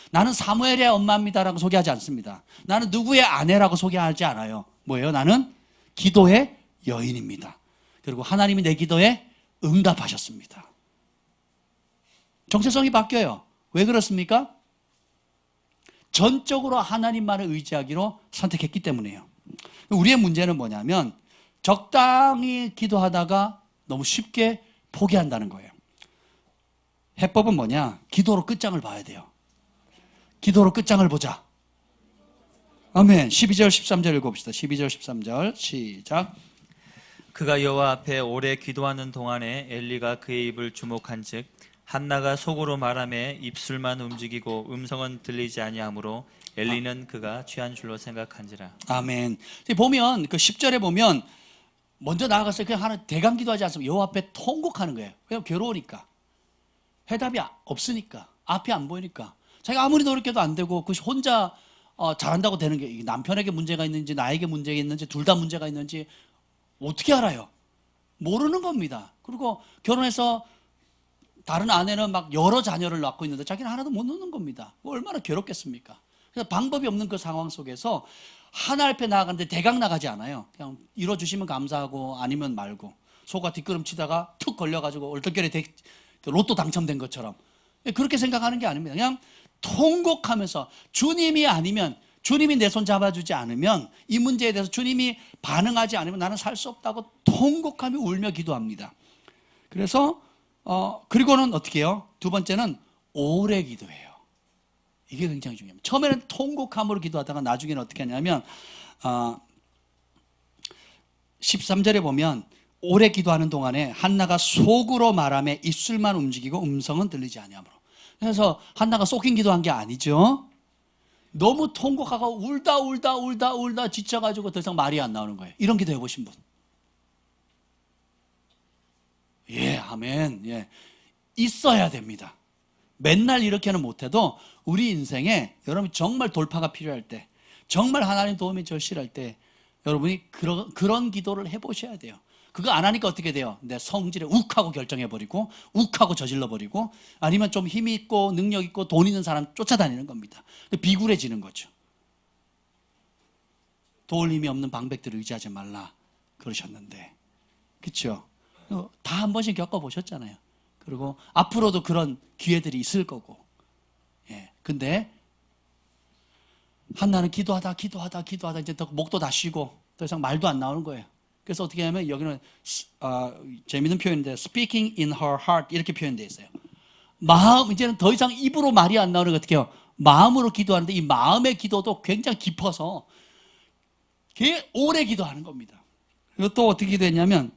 나는 사무엘의 엄마입니다 라고 소개하지 않습니다. 나는 누구의 아내라고 소개하지 않아요. 뭐예요? 나는 기도의 여인입니다. 그리고 하나님이 내 기도에 응답하셨습니다. 정체성이 바뀌어요. 왜 그렇습니까? 전적으로 하나님만을 의지하기로 선택했기 때문이에요. 우리의 문제는 뭐냐면 적당히 기도하다가 너무 쉽게 포기한다는 거예요. 해법은 뭐냐? 기도로 끝장을 봐야 돼요. 기도로 끝장을 보자. 아멘. 12절 13절 읽어봅시다. 12절 13절 시작. 그가 여호와 앞에 오래 기도하는 동안에 엘리가 그의 입을 주목한즉 한나가 속으로 말하매 입술만 움직이고 음성은 들리지 아니하므로 엘리는 그가 취한 줄로 생각한지라. 아멘. 보면 그 10절에 보면 먼저 나아가서 그냥 하나 대강 기도하지 않습니다. 여호와 앞에 통곡하는 거예요. 왜냐하면 괴로우니까. 해답이 없으니까. 앞이 안 보이니까. 자기가 아무리 노력해도 안 되고 그것이 혼자 잘한다고 되는 게 남편에게 문제가 있는지 나에게 문제가 있는지 둘 다 문제가 있는지 어떻게 알아요? 모르는 겁니다. 그리고 결혼해서 다른 아내는 막 여러 자녀를 낳고 있는데 자기는 하나도 못 낳는 겁니다. 얼마나 괴롭겠습니까? 그래서 방법이 없는 그 상황 속에서 하나 앞에 나아가는데 대강 나가지 않아요. 그냥 이뤄주시면 감사하고 아니면 말고 소가 뒷걸음치다가 툭 걸려가지고 얼떨결에 로또 당첨된 것처럼 그렇게 생각하는 게 아닙니다. 그냥 통곡하면서 주님이 아니면 주님이 내 손 잡아주지 않으면 이 문제에 대해서 주님이 반응하지 않으면 나는 살 수 없다고 통곡하며 울며 기도합니다. 그래서 그리고는 어떻게 해요? 두 번째는 오래 기도해요. 이게 굉장히 중요합니다. 처음에는 통곡함으로 기도하다가 나중에는 어떻게 하냐면 13절에 보면 오래 기도하는 동안에 한나가 속으로 말하며 입술만 움직이고 음성은 들리지 아니하므로. 그래서 한나가 쏙인 기도한 게 아니죠. 너무 통곡하고 울다 지쳐가지고 더 이상 말이 안 나오는 거예요. 이런 기도 해보신 분? 예, 아멘. 예, 있어야 됩니다. 맨날 이렇게는 못해도 우리 인생에 여러분이 정말 돌파가 필요할 때, 정말 하나님 도움이 절실할 때 여러분이 그런 기도를 해보셔야 돼요. 그거 안 하니까 어떻게 돼요? 내 성질에 욱하고 결정해버리고 욱하고 저질러버리고 아니면 좀 힘이 있고 능력 있고 돈 있는 사람 쫓아다니는 겁니다. 비굴해지는 거죠. 도울 힘이 없는 방백들을 의지하지 말라 그러셨는데, 그렇죠? 다 한 번씩 겪어보셨잖아요. 그리고 앞으로도 그런 기회들이 있을 거고. 예. 근데 한나는 기도하다 이제 더 목도 다 쉬고 더 이상 말도 안 나오는 거예요. 그래서 어떻게 하면 여기는 재미있는 표현인데 speaking in her heart 이렇게 표현되어 있어요. 이제는 더 이상 입으로 말이 안 나오는 거 어떻게 해요? 마음으로 기도하는데 이 마음의 기도도 굉장히 깊어서 오래 기도하는 겁니다. 그리고 또 어떻게 기도했냐면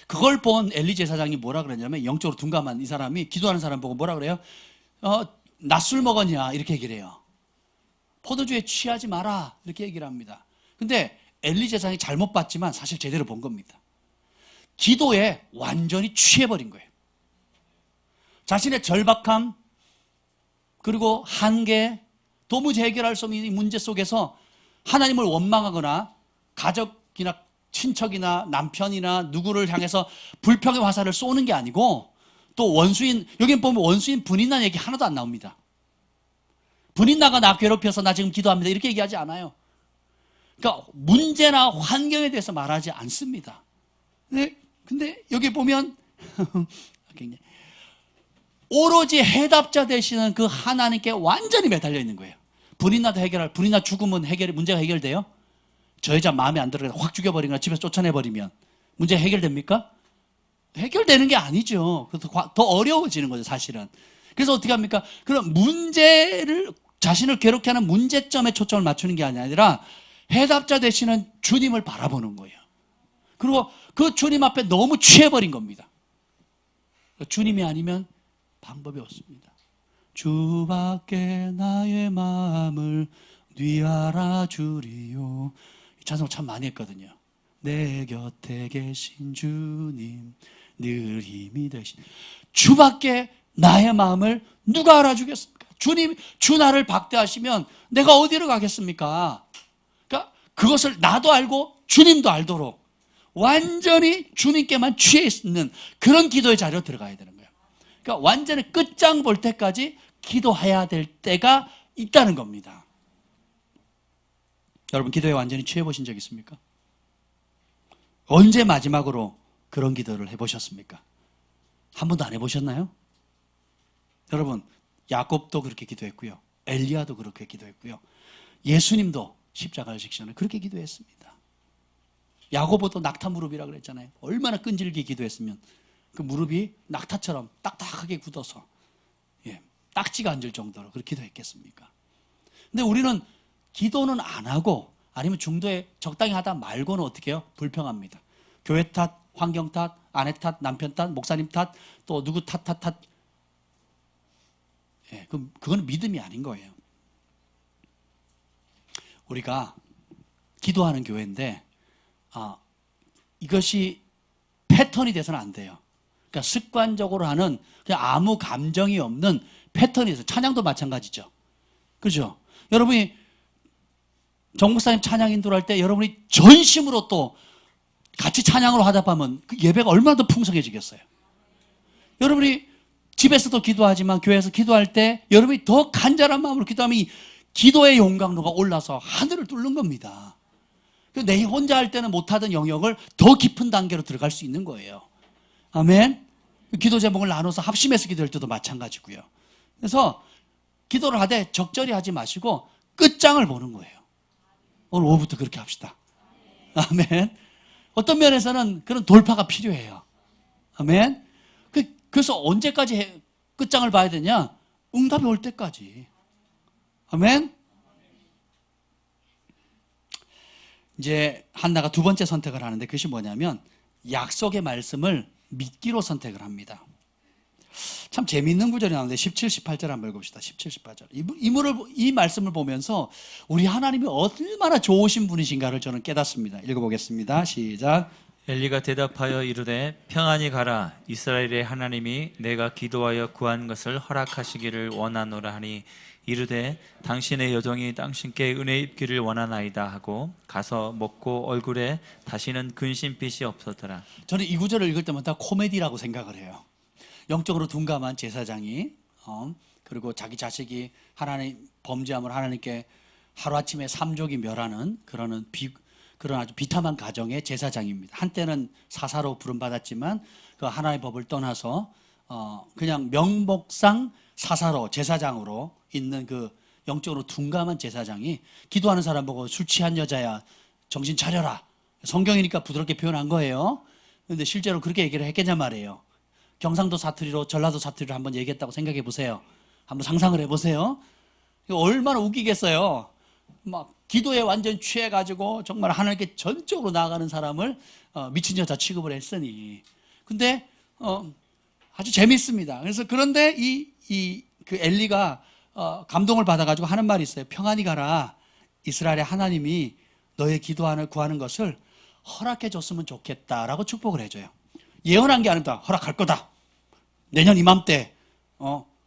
그걸 본 엘리 제사장이 뭐라 그러냐면 영적으로 둔감한 이 사람이 기도하는 사람 보고 뭐라 그래요? 낮술 먹었냐 이렇게 얘기를 해요. 포도주에 취하지 마라 이렇게 얘기를 합니다. 근데 엘리 제사장이 잘못 봤지만 사실 제대로 본 겁니다. 기도에 완전히 취해버린 거예요. 자신의 절박함 그리고 한계 도무지 해결할 수 없는 이 문제 속에서 하나님을 원망하거나 가족이나 친척이나 남편이나 누구를 향해서 불평의 화살을 쏘는 게 아니고 또 원수인, 여기 보면 원수인 분인난 얘기 하나도 안 나옵니다. 분인나가 나 괴롭혀서 나 지금 기도합니다 이렇게 얘기하지 않아요. 그러니까 문제나 환경에 대해서 말하지 않습니다. 근데 여기 보면 오로지 해답자 되시는 그 하나님께 완전히 매달려 있는 거예요. 분인나도 분인나 죽으면 문제가 해결돼요? 저 여자 마음에 안 들어서 확 죽여버리거나 집에서 쫓아내버리면 문제 해결됩니까? 해결되는 게 아니죠. 그래서 더 어려워지는 거죠, 사실은. 그래서 어떻게 합니까? 그런 문제를, 자신을 괴롭게 하는 문제점에 초점을 맞추는 게 아니라 해답자 되시는 주님을 바라보는 거예요. 그리고 그 주님 앞에 너무 취해버린 겁니다. 주님이 아니면 방법이 없습니다. 주밖에 나의 마음을 네 알아주리요. 이 찬송 참 많이 했거든요. 내 곁에 계신 주님 늘 힘이 되신 주밖에 나의 마음을 누가 알아주겠습니까? 주님, 주 나를 박대하시면 내가 어디로 가겠습니까? 그러니까 그것을 나도 알고 주님도 알도록 완전히 주님께만 취해 있는 그런 기도의 자리로 들어가야 되는 거예요. 그러니까 완전히 끝장 볼 때까지 기도해야 될 때가 있다는 겁니다. 여러분, 기도에 완전히 취해 보신 적 있습니까? 언제 마지막으로 그런 기도를 해보셨습니까? 한 번도 안 해보셨나요? 여러분, 야곱도 그렇게 기도했고요. 엘리야도 그렇게 기도했고요. 예수님도 십자가를 지기 전에 그렇게 기도했습니다. 야고보도 낙타 무릎이라고 그랬잖아요. 얼마나 끈질기게 기도했으면 그 무릎이 낙타처럼 딱딱하게 굳어서 딱지가 앉을 정도로 그렇게 기도했겠습니까? 근데 우리는 기도는 안 하고 아니면 중도에 적당히 하다 말고는 어떻게 해요? 불평합니다. 교회 탓, 환경 탓, 아내 탓, 남편 탓, 목사님 탓, 또 누구 탓. 그건 믿음이 아닌 거예요. 우리가 기도하는 교회인데 이것이 패턴이 돼서는 안 돼요. 그러니까 습관적으로 하는 그냥 아무 감정이 없는 패턴이 돼서 찬양도 마찬가지죠. 그렇죠? 여러분이 정 목사님 찬양 인도할 때 여러분이 전심으로 또 같이 찬양으로 하다 보면 그 예배가 얼마나 더 풍성해지겠어요. 여러분이 집에서도 기도하지만 교회에서 기도할 때 여러분이 더 간절한 마음으로 기도하면 이 기도의 용광로가 올라서 하늘을 뚫는 겁니다. 내 혼자 할 때는 못하던 영역을 더 깊은 단계로 들어갈 수 있는 거예요. 아멘. 기도 제목을 나눠서 합심해서 기도할 때도 마찬가지고요. 그래서 기도를 하되 적절히 하지 마시고 끝장을 보는 거예요. 오늘 오후부터 그렇게 합시다. 아멘. 어떤 면에서는 그런 돌파가 필요해요. 아멘. 그래서 언제까지 끝장을 봐야 되냐? 응답이 올 때까지. 아멘. 이제 한나가 두 번째 선택을 하는데 그것이 뭐냐면 약속의 말씀을 믿기로 선택을 합니다. 참 재미있는 구절이 나오는데 17, 18절 한번 읽읍시다. 17, 18절. 이 말씀을 보면서 우리 하나님이 얼마나 좋으신 분이신가를 저는 깨닫습니다. 읽어보겠습니다. 시작. 엘리가 대답하여 이르되 평안히 가라. 이스라엘의 하나님이 내가 기도하여 구한 것을 허락하시기를 원하노라 하니 이르되 당신의 여종이 당신께 은혜 입기를 원하나이다 하고 가서 먹고 얼굴에 다시는 근심빛이 없었더라. 저는 이 구절을 읽을 때마다 코미디라고 생각을 해요. 영적으로 둔감한 제사장이 그리고 자기 자식이 하나님 범죄함을 하나님께 하루아침에 3족이 멸하는 그런 아주 비참한 가정의 제사장입니다. 한때는 사사로 부름받았지만 그 하나님의 법을 떠나서 그냥 명목상 사사로 제사장으로 있는 그 영적으로 둔감한 제사장이 기도하는 사람 보고 술 취한 여자야 정신 차려라. 성경이니까 부드럽게 표현한 거예요. 그런데 실제로 그렇게 얘기를 했겠냐 말이에요. 경상도 사투리로 전라도 사투리로 한번 얘기했다고 생각해 보세요. 한번 상상을 해보세요. 얼마나 웃기겠어요. 막 기도에 완전 취해가지고 정말 하나님께 전적으로 나아가는 사람을 미친 여자 취급을 했으니. 근데 아주 재밌습니다. 그래서 그런데 그 엘리가 감동을 받아가지고 하는 말이 있어요. 평안히 가라. 이스라엘의 하나님이 너의 구하는 것을 허락해 줬으면 좋겠다라고 축복을 해줘요. 예언한 게 아닙니다. 허락할 거다. 내년 이맘때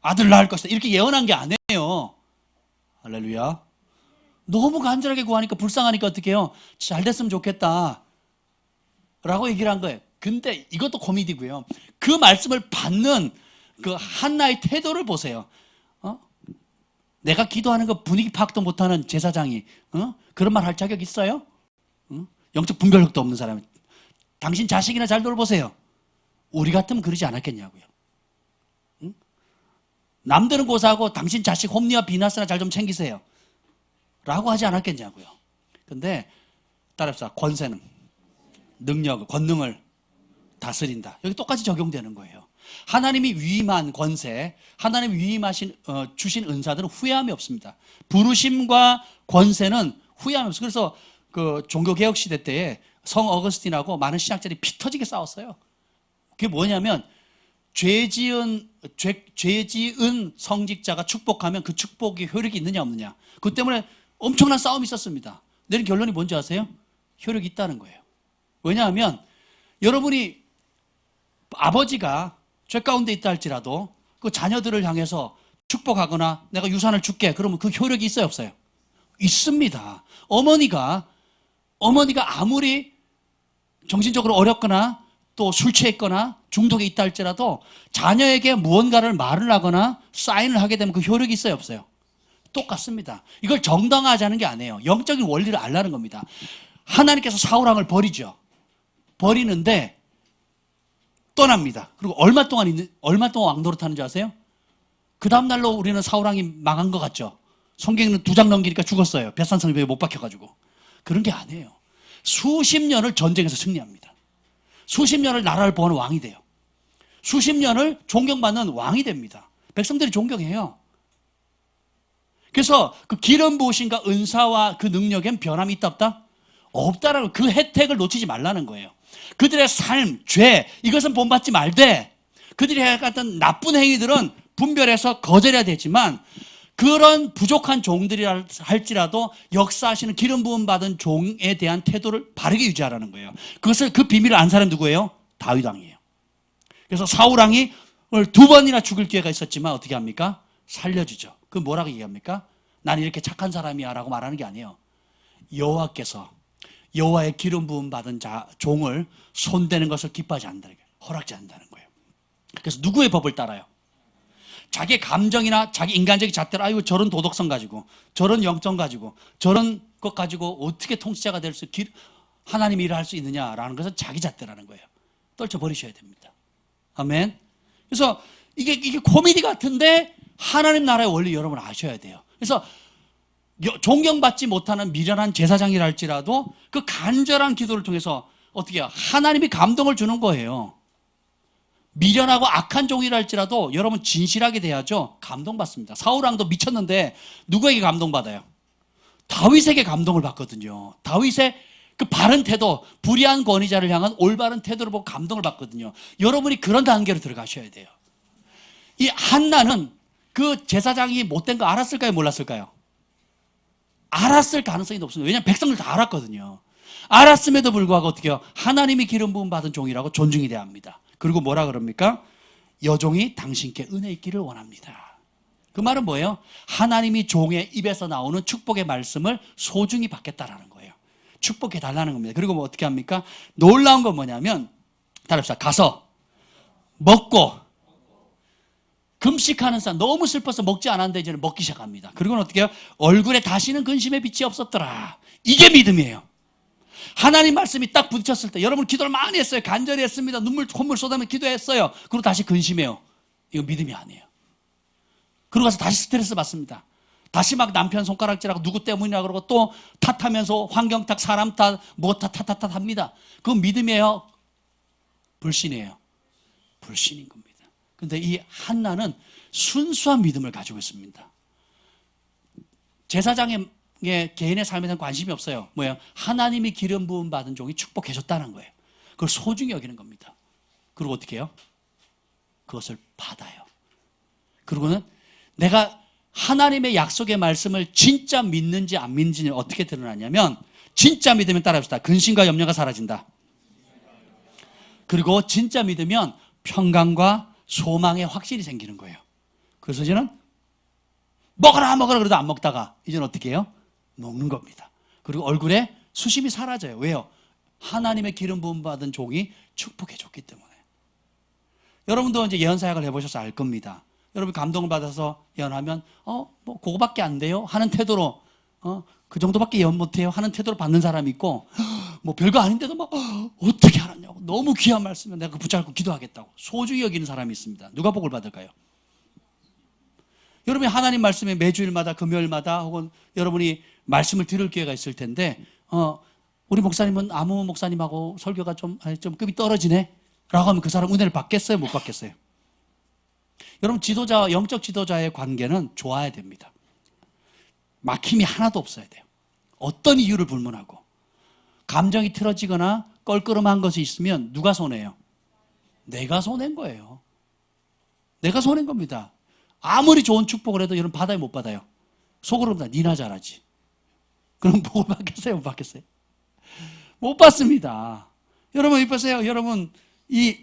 아들 낳을 것이다. 이렇게 예언한 게 아니에요. 할렐루야. 너무 간절하게 구하니까 불쌍하니까 어떻게 해요? 잘 됐으면 좋겠다 라고 얘기를 한 거예요. 근데 이것도 코미디고요. 그 말씀을 받는 그 한나의 태도를 보세요. 내가 기도하는 거 분위기 파악도 못하는 제사장이 그런 말 할 자격 있어요? 영적 분별력도 없는 사람이. 당신 자식이나 잘 돌보세요. 우리 같으면 그러지 않았겠냐고요. 남들은 고사하고 당신 자식 홈리와 비나스나 잘 좀 챙기세요 라고 하지 않았겠냐고요. 근데 따라합시다. 권세는 능력을, 권능을 다스린다. 여기 똑같이 적용되는 거예요. 하나님이 위임한 권세, 하나님이 위임하신 주신 은사들은 후회함이 없습니다. 부르심과 권세는 후회함이 없어요. 그래서 그 종교개혁 시대 때에 성 어거스틴하고 많은 신학자들이 피 터지게 싸웠어요. 그게 뭐냐면 죄 지은 성직자가 축복하면 그 축복이 효력이 있느냐 없느냐. 그것 때문에 엄청난 싸움이 있었습니다. 내린 결론이 뭔지 아세요? 효력이 있다는 거예요. 왜냐하면 여러분이 아버지가 죄 가운데 있다 할지라도 그 자녀들을 향해서 축복하거나 내가 유산을 줄게 그러면 그 효력이 있어요 없어요? 있습니다. 어머니가 아무리 정신적으로 어렵거나 또 술 취했거나 중독에 있다 할지라도 자녀에게 무언가를 말을 하거나 사인을 하게 되면 그 효력이 있어요 없어요? 똑같습니다. 이걸 정당화하자는 게 아니에요. 영적인 원리를 알라는 겁니다. 하나님께서 사울왕을 버리죠. 버리는데 떠납니다. 그리고 얼마 동안 왕노릇하는 줄 아세요? 그 다음날로 우리는 사울왕이 망한 것 같죠. 성경에는 2장 넘기니까 죽었어요. 벳산성벽에 못 박혀가지고. 그런 게 아니에요. 수십 년을 전쟁에서 승리합니다. 수십 년을 나라를 보는 왕이 돼요. 수십 년을 존경받는 왕이 됩니다. 백성들이 존경해요. 그래서 그 기름 부으심과 은사와 그 능력엔 변함이 있다 없다? 없다라는 그 혜택을 놓치지 말라는 거예요. 그들의 삶, 죄 이것은 본받지 말되 그들이 해갔던 나쁜 행위들은 분별해서 거절해야 되지만 그런 부족한 종들이라 할지라도 역사하시는 기름 부음 받은 종에 대한 태도를 바르게 유지하라는 거예요. 그 비밀을 안 사람 누구예요? 다윗 왕이에요. 그래서 사울 왕이 오늘 2번이나 죽을 기회가 있었지만 어떻게 합니까? 살려주죠. 그 뭐라고 얘기합니까? 난 이렇게 착한 사람이야 라고 말하는 게 아니에요. 여호와께서 여호와의 기름 부음 받은 종을 손대는 것을 기뻐하지 않는다는 거예요. 허락지 않는다는 거예요. 그래서 누구의 법을 따라요? 자기 감정이나 자기 인간적인 잣대로 아이고 저런 도덕성 가지고 저런 영성 가지고 저런 것 가지고 어떻게 통치자가 될 수 하나님이 일을 할 수 있느냐라는 것은 자기 잣대라는 거예요. 떨쳐버리셔야 됩니다. 아멘. 그래서 이게 코미디 같은데 하나님 나라의 원리 여러분 아셔야 돼요. 그래서 존경받지 못하는 미련한 제사장이라 할지라도 그 간절한 기도를 통해서 어떻게 해요? 하나님이 감동을 주는 거예요. 미련하고 악한 종이라 할지라도 여러분 진실하게 돼야죠. 감동받습니다. 사울왕도 미쳤는데 누구에게 감동받아요? 다윗에게 감동을 받거든요. 다윗의 그 바른 태도, 불의한 권위자를 향한 올바른 태도를 보고 감동을 받거든요. 여러분이 그런 단계로 들어가셔야 돼요. 이 한나는 그 제사장이 못된 거 알았을까요? 몰랐을까요? 알았을 가능성이 높습니다. 왜냐하면 백성들 다 알았거든요. 알았음에도 불구하고 어떻게 해요? 하나님이 기름 부음 받은 종이라고 존중이 돼야 합니다. 그리고 뭐라 그럽니까? 여종이 당신께 은혜 있기를 원합니다. 그 말은 뭐예요? 하나님이 종의 입에서 나오는 축복의 말씀을 소중히 받겠다라는 거예요. 축복해 달라는 겁니다. 그리고 뭐 어떻게 합니까? 놀라운 건 뭐냐면 따라합시다. 가서 먹고 금식하는 사람 너무 슬퍼서 먹지 않았는데 이제는 먹기 시작합니다. 그리고는 어떻게 해요? 얼굴에 다시는 근심의 빛이 없었더라. 이게 믿음이에요. 하나님 말씀이 딱 부딪혔을 때 여러분 기도를 많이 했어요. 간절히 했습니다. 콧물 쏟아면 기도했어요. 그리고 다시 근심해요. 이거 믿음이 아니에요. 그러고 가서 다시 스트레스 받습니다. 다시 막 남편 손가락질하고 누구 때문이냐 그러고 또 탓하면서 환경 탓, 사람 탓, 뭐 탓 합니다. 그건 믿음이에요? 불신이에요? 불신인 겁니다. 근데 이 한나는 순수한 믿음을 가지고 있습니다. 제사장의 개인의 삶에 대한 관심이 없어요. 뭐예요? 하나님이 기름 부음 받은 종이 축복해 줬다는 거예요. 그걸 소중히 여기는 겁니다. 그리고 어떻게 해요? 그것을 받아요. 그리고는 내가 하나님의 약속의 말씀을 진짜 믿는지 안 믿는지는 어떻게 드러나냐면 진짜 믿으면 따라합시다. 근심과 염려가 사라진다. 그리고 진짜 믿으면 평강과 소망의 확신이 생기는 거예요. 그래서 이제는 먹어라 그러도 안 먹다가 이제는 어떻게 해요? 먹는 겁니다. 그리고 얼굴에 수심이 사라져요. 왜요? 하나님의 기름 부음 받은 종이 축복해 줬기 때문에. 여러분도 이제 예언 사역을 해보셔서 알 겁니다. 여러분 감동을 받아서 예언하면 뭐 그거밖에 안 돼요 하는 태도로 그 정도밖에 예언 못해요 하는 태도로 받는 사람이 있고 뭐 별거 아닌데도 막 어떻게 알았냐고 너무 귀한 말씀을 내가 붙잡고 기도하겠다고 소중히 여기는 사람이 있습니다. 누가 복을 받을까요? 여러분이 하나님 말씀에 매주일마다 금요일마다 혹은 여러분이 말씀을 들을 기회가 있을 텐데 우리 목사님은 아무 목사님하고 설교가 좀 급이 떨어지네? 라고 하면 그 사람 은혜를 받겠어요? 못 받겠어요? 여러분, 영적 지도자의 관계는 좋아야 됩니다. 막힘이 하나도 없어야 돼요. 어떤 이유를 불문하고. 감정이 틀어지거나 껄끄름한 것이 있으면 누가 손해요? 내가 손해인 거예요. 내가 손해인 겁니다. 아무리 좋은 축복을 해도 여러분 받아요, 못 받아요? 속으로 다 니나 잘하지. 그럼 복을 받겠어요, 못 받겠어요? 못 받습니다. 여러분 보세요. 여러분 이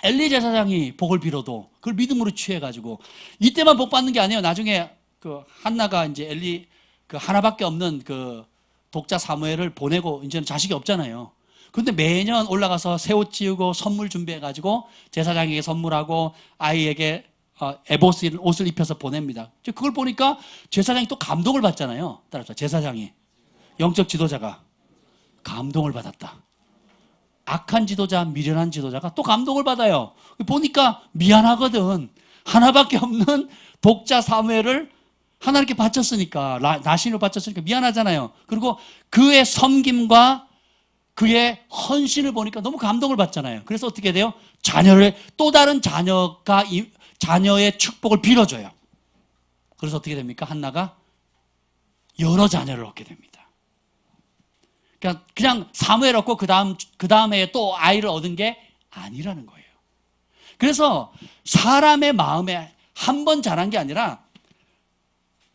엘리 제사장이 복을 빌어도 그걸 믿음으로 취해가지고 이때만 복 받는 게 아니에요. 나중에 그 한나가 이제 엘리 그 하나밖에 없는 그 독자 사무엘을 보내고 이제는 자식이 없잖아요. 그런데 매년 올라가서 새 옷 지우고 선물 준비해가지고 제사장에게 선물하고 아이에게 에봇 옷을 입혀서 보냅니다. 그걸 보니까 제사장이 또 감동을 받잖아요. 따라서 제사장이 영적 지도자가 감동을 받았다. 악한 지도자, 미련한 지도자가 또 감동을 받아요. 보니까 미안하거든. 하나밖에 없는 독자 사무엘을 하나님께 바쳤으니까, 나신으로 바쳤으니까 미안하잖아요. 그리고 그의 섬김과 그의 헌신을 보니까 너무 감동을 받잖아요. 그래서 어떻게 돼요? 또 다른 자녀의 축복을 빌어줘요. 그래서 어떻게 됩니까? 한나가 여러 자녀를 얻게 됩니다. 그냥 사무엘 얻고 그 다음에 또 아이를 얻은 게 아니라는 거예요. 그래서 사람의 마음에 한 번 자란 게 아니라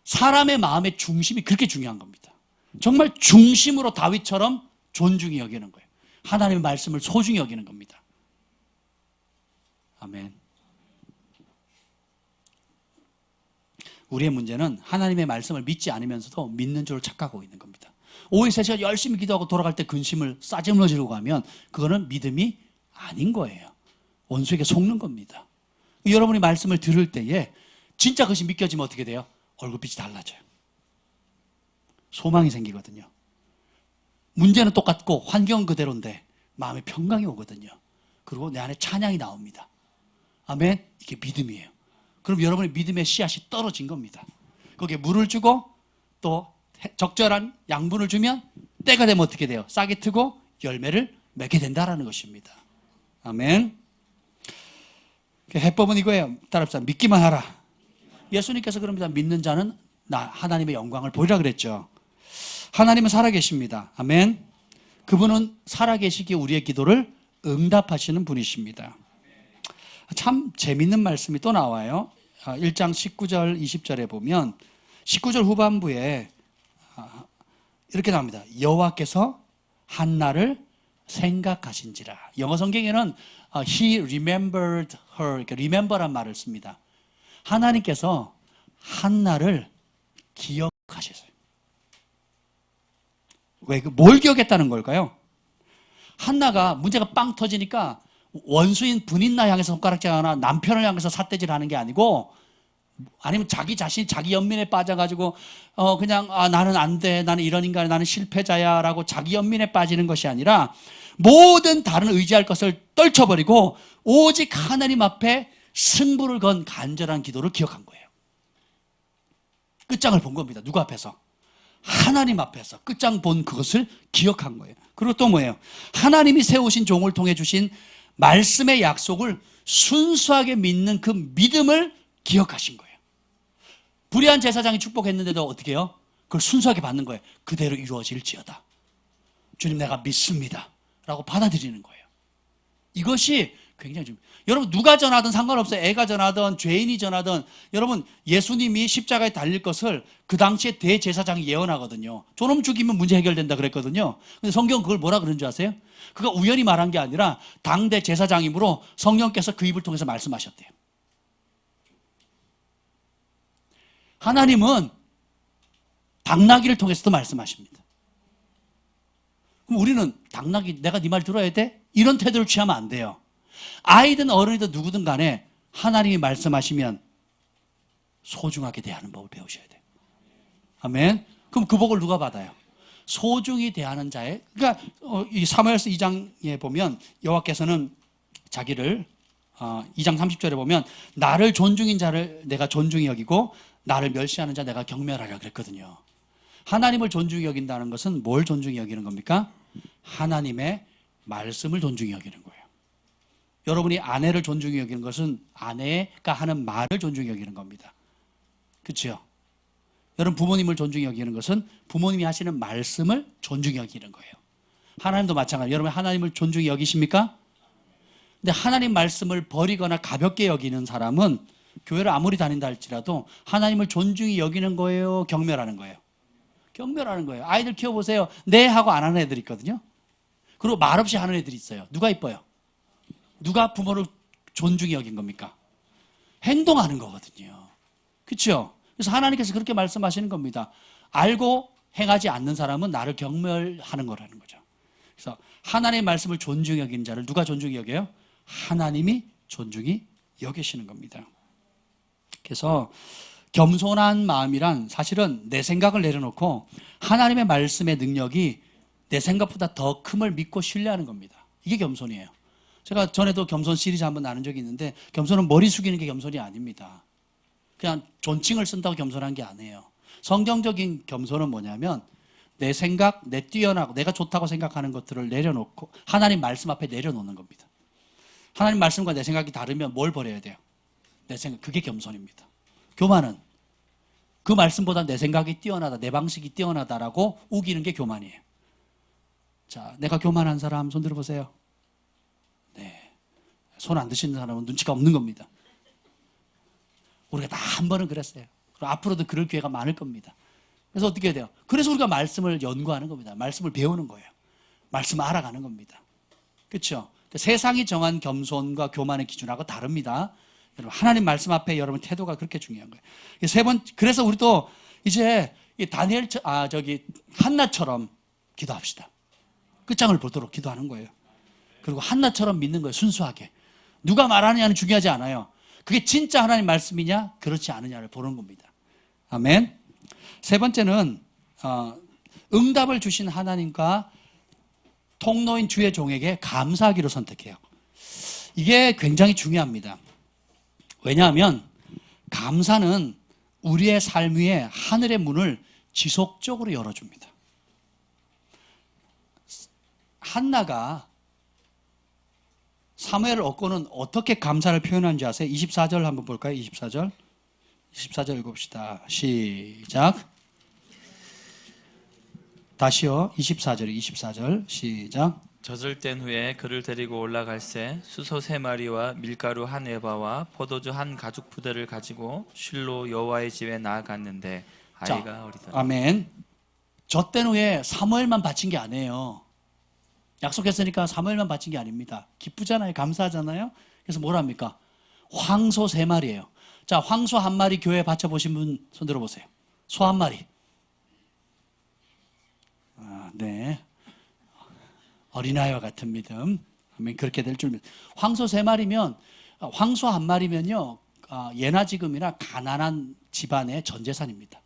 사람의 마음의 중심이 그렇게 중요한 겁니다. 정말 중심으로 다윗처럼 존중히 여기는 거예요. 하나님의 말씀을 소중히 여기는 겁니다. 아멘. 우리의 문제는 하나님의 말씀을 믿지 않으면서도 믿는 줄 착각하고 있는 겁니다. 오후 3시간 열심히 기도하고 돌아갈 때 근심을 싸질러 지르고 가면 그거는 믿음이 아닌 거예요. 원수에게 속는 겁니다. 여러분이 말씀을 들을 때에 진짜 그것이 믿겨지면 어떻게 돼요? 얼굴빛이 달라져요. 소망이 생기거든요. 문제는 똑같고 환경은 그대로인데 마음에 평강이 오거든요. 그리고 내 안에 찬양이 나옵니다. 아멘. 이게 믿음이에요. 그럼 여러분의 믿음의 씨앗이 떨어진 겁니다. 거기에 물을 주고 또 적절한 양분을 주면 때가 되면 어떻게 돼요? 싹이 트고 열매를 맺게 된다는 것입니다. 아멘. 해법은 이거예요. 따라합시다. 믿기만 하라. 예수님께서 그럽니다. 믿는 자는 하나님의 영광을 보리라 그랬죠. 하나님은 살아계십니다. 아멘. 그분은 살아계시기에 우리의 기도를 응답하시는 분이십니다. 참 재밌는 말씀이 또 나와요. 1장 19절 20절에 보면 19절 후반부에 이렇게 나옵니다. 여호와께서 한나를 생각하신지라. 영어 성경에는 He remembered her, 그러니까 remember란 말을 씁니다. 하나님께서 한나를 기억하셨어요. 왜? 뭘 기억했다는 걸까요? 한나가 문제가 빵 터지니까 원수인 분인나 향해서 손가락질하거나 남편을 향해서 삿대질하는 게 아니고, 아니면 자기 자신이 자기 연민에 빠져가지고 그냥 나는 안 돼, 나는 이런 인간, 나는 실패자야라고 자기 연민에 빠지는 것이 아니라 모든 다른 의지할 것을 떨쳐버리고 오직 하나님 앞에 승부를 건 간절한 기도를 기억한 거예요. 끝장을 본 겁니다. 누구 앞에서? 하나님 앞에서 끝장 본 그것을 기억한 거예요. 그리고 또 뭐예요? 하나님이 세우신 종을 통해 주신 말씀의 약속을 순수하게 믿는 그 믿음을 기억하신 거예요. 불의한 제사장이 축복했는데도 어떻게 해요? 그걸 순수하게 받는 거예요. 그대로 이루어질지어다. 주님 내가 믿습니다 라고 받아들이는 거예요. 이것이 굉장히 중요해요. 여러분 누가 전하든 상관없어요. 애가 전하든 죄인이 전하든. 여러분 예수님이 십자가에 달릴 것을 그 당시에 대제사장이 예언하거든요. 저놈 죽이면 문제 해결된다 그랬거든요. 근데 성경은 그걸 뭐라 그런 줄 아세요? 그가 우연히 말한 게 아니라 당대 제사장이므로 성령께서 그 입을 통해서 말씀하셨대요. 하나님은 당나귀를 통해서도 말씀하십니다. 그럼 우리는 당나귀 내가 네 말 들어야 돼? 이런 태도를 취하면 안 돼요. 아이든 어른이든 누구든 간에 하나님이 말씀하시면 소중하게 대하는 법을 배우셔야 돼요. 아멘. 그럼 그 복을 누가 받아요? 소중히 대하는 자의. 그러니까 이 사무엘서 2장에 보면 여호와께서는 자기를 2장 30절에 보면 나를 존중인 자를 내가 존중히 여기고 나를 멸시하는 자 내가 경멸하라 그랬거든요. 하나님을 존중히 여긴다는 것은 뭘 존중히 여기는 겁니까? 하나님의 말씀을 존중히 여기는 거예요. 여러분이 아내를 존중히 여기는 것은 아내가 하는 말을 존중히 여기는 겁니다. 그렇죠? 여러분 부모님을 존중히 여기는 것은 부모님이 하시는 말씀을 존중히 여기는 거예요. 하나님도 마찬가지예요. 여러분 하나님을 존중히 여기십니까? 근데 하나님 말씀을 버리거나 가볍게 여기는 사람은 교회를 아무리 다닌다 할지라도 하나님을 존중히 여기는 거예요? 경멸하는 거예요? 경멸하는 거예요. 아이들 키워보세요. 네 하고 안 하는 애들 있거든요. 그리고 말없이 하는 애들이 있어요. 누가 이뻐요? 누가 부모를 존중히 여긴 겁니까? 행동하는 거거든요. 그렇죠? 그래서 하나님께서 그렇게 말씀하시는 겁니다. 알고 행하지 않는 사람은 나를 경멸하는 거라는 거죠. 그래서 하나님의 말씀을 존중히 여기는 자를 누가 존중히 여겨요? 하나님이 존중히 여기시는 겁니다. 그래서 겸손한 마음이란 사실은 내 생각을 내려놓고 하나님의 말씀의 능력이 내 생각보다 더 큼을 믿고 신뢰하는 겁니다. 이게 겸손이에요. 제가 전에도 겸손 시리즈 한번 나눈 적이 있는데 겸손은 머리 숙이는 게 겸손이 아닙니다. 그냥 존칭을 쓴다고 겸손한 게 아니에요. 성경적인 겸손은 뭐냐면 내 생각, 내 뛰어나고 내가 좋다고 생각하는 것들을 내려놓고 하나님 말씀 앞에 내려놓는 겁니다. 하나님 말씀과 내 생각이 다르면 뭘 버려야 돼요? 내 생각, 그게 겸손입니다. 교만은 그 말씀보다 내 생각이 뛰어나다, 내 방식이 뛰어나다라고 우기는 게 교만이에요. 자, 내가 교만한 사람 손 들어보세요. 네, 손 안 드시는 사람은 눈치가 없는 겁니다. 우리가 다 한 번은 그랬어요. 그리고 앞으로도 그럴 기회가 많을 겁니다. 그래서 어떻게 해야 돼요? 그래서 우리가 말씀을 연구하는 겁니다. 말씀을 배우는 거예요. 말씀을 알아가는 겁니다. 그렇죠? 세상이 정한 겸손과 교만의 기준하고 다릅니다. 여러분 하나님 말씀 앞에 여러분 태도가 그렇게 중요한 거예요. 그래서 우리도 이제 한나처럼 기도합시다. 끝장을 보도록 기도하는 거예요. 그리고 한나처럼 믿는 거예요. 순수하게. 누가 말하느냐는 중요하지 않아요. 그게 진짜 하나님 말씀이냐 그렇지 않느냐를 보는 겁니다. 아멘. 세 번째는 응답을 주신 하나님과 통로인 주의 종에게 감사하기로 선택해요. 이게 굉장히 중요합니다. 왜냐하면 감사는 우리의 삶 위에 하늘의 문을 지속적으로 열어줍니다. 한나가 사무엘을 얻고는 어떻게 감사를 표현하는지 아세요? 24절 한번 볼까요? 24절 읽읍시다. 시작. 다시요. 24절 시작. 젖을 뗀 후에 그를 데리고 올라갈새 수소 3마리와 밀가루 한 에바와 포도주 한 가죽 부대를 가지고 실로 여호와의 집에 나아갔는데 아이가 어리더라. 아멘. 젖된 후에 사무엘만 바친 게 아니에요. 약속했으니까 사무엘만 바친 게 아닙니다. 기쁘잖아요. 감사하잖아요. 그래서 뭐랍니까? 황소 3마리예요. 자, 황소 1마리 교회에 바쳐보신 분 손 들어보세요. 소 1마리. 네. 어린아이와 같은 믿음. 아멘. 그렇게 될 줄 믿습니다. 황소 3마리면, 황소 1마리면요, 예나 지금이나 가난한 집안의 전 재산입니다.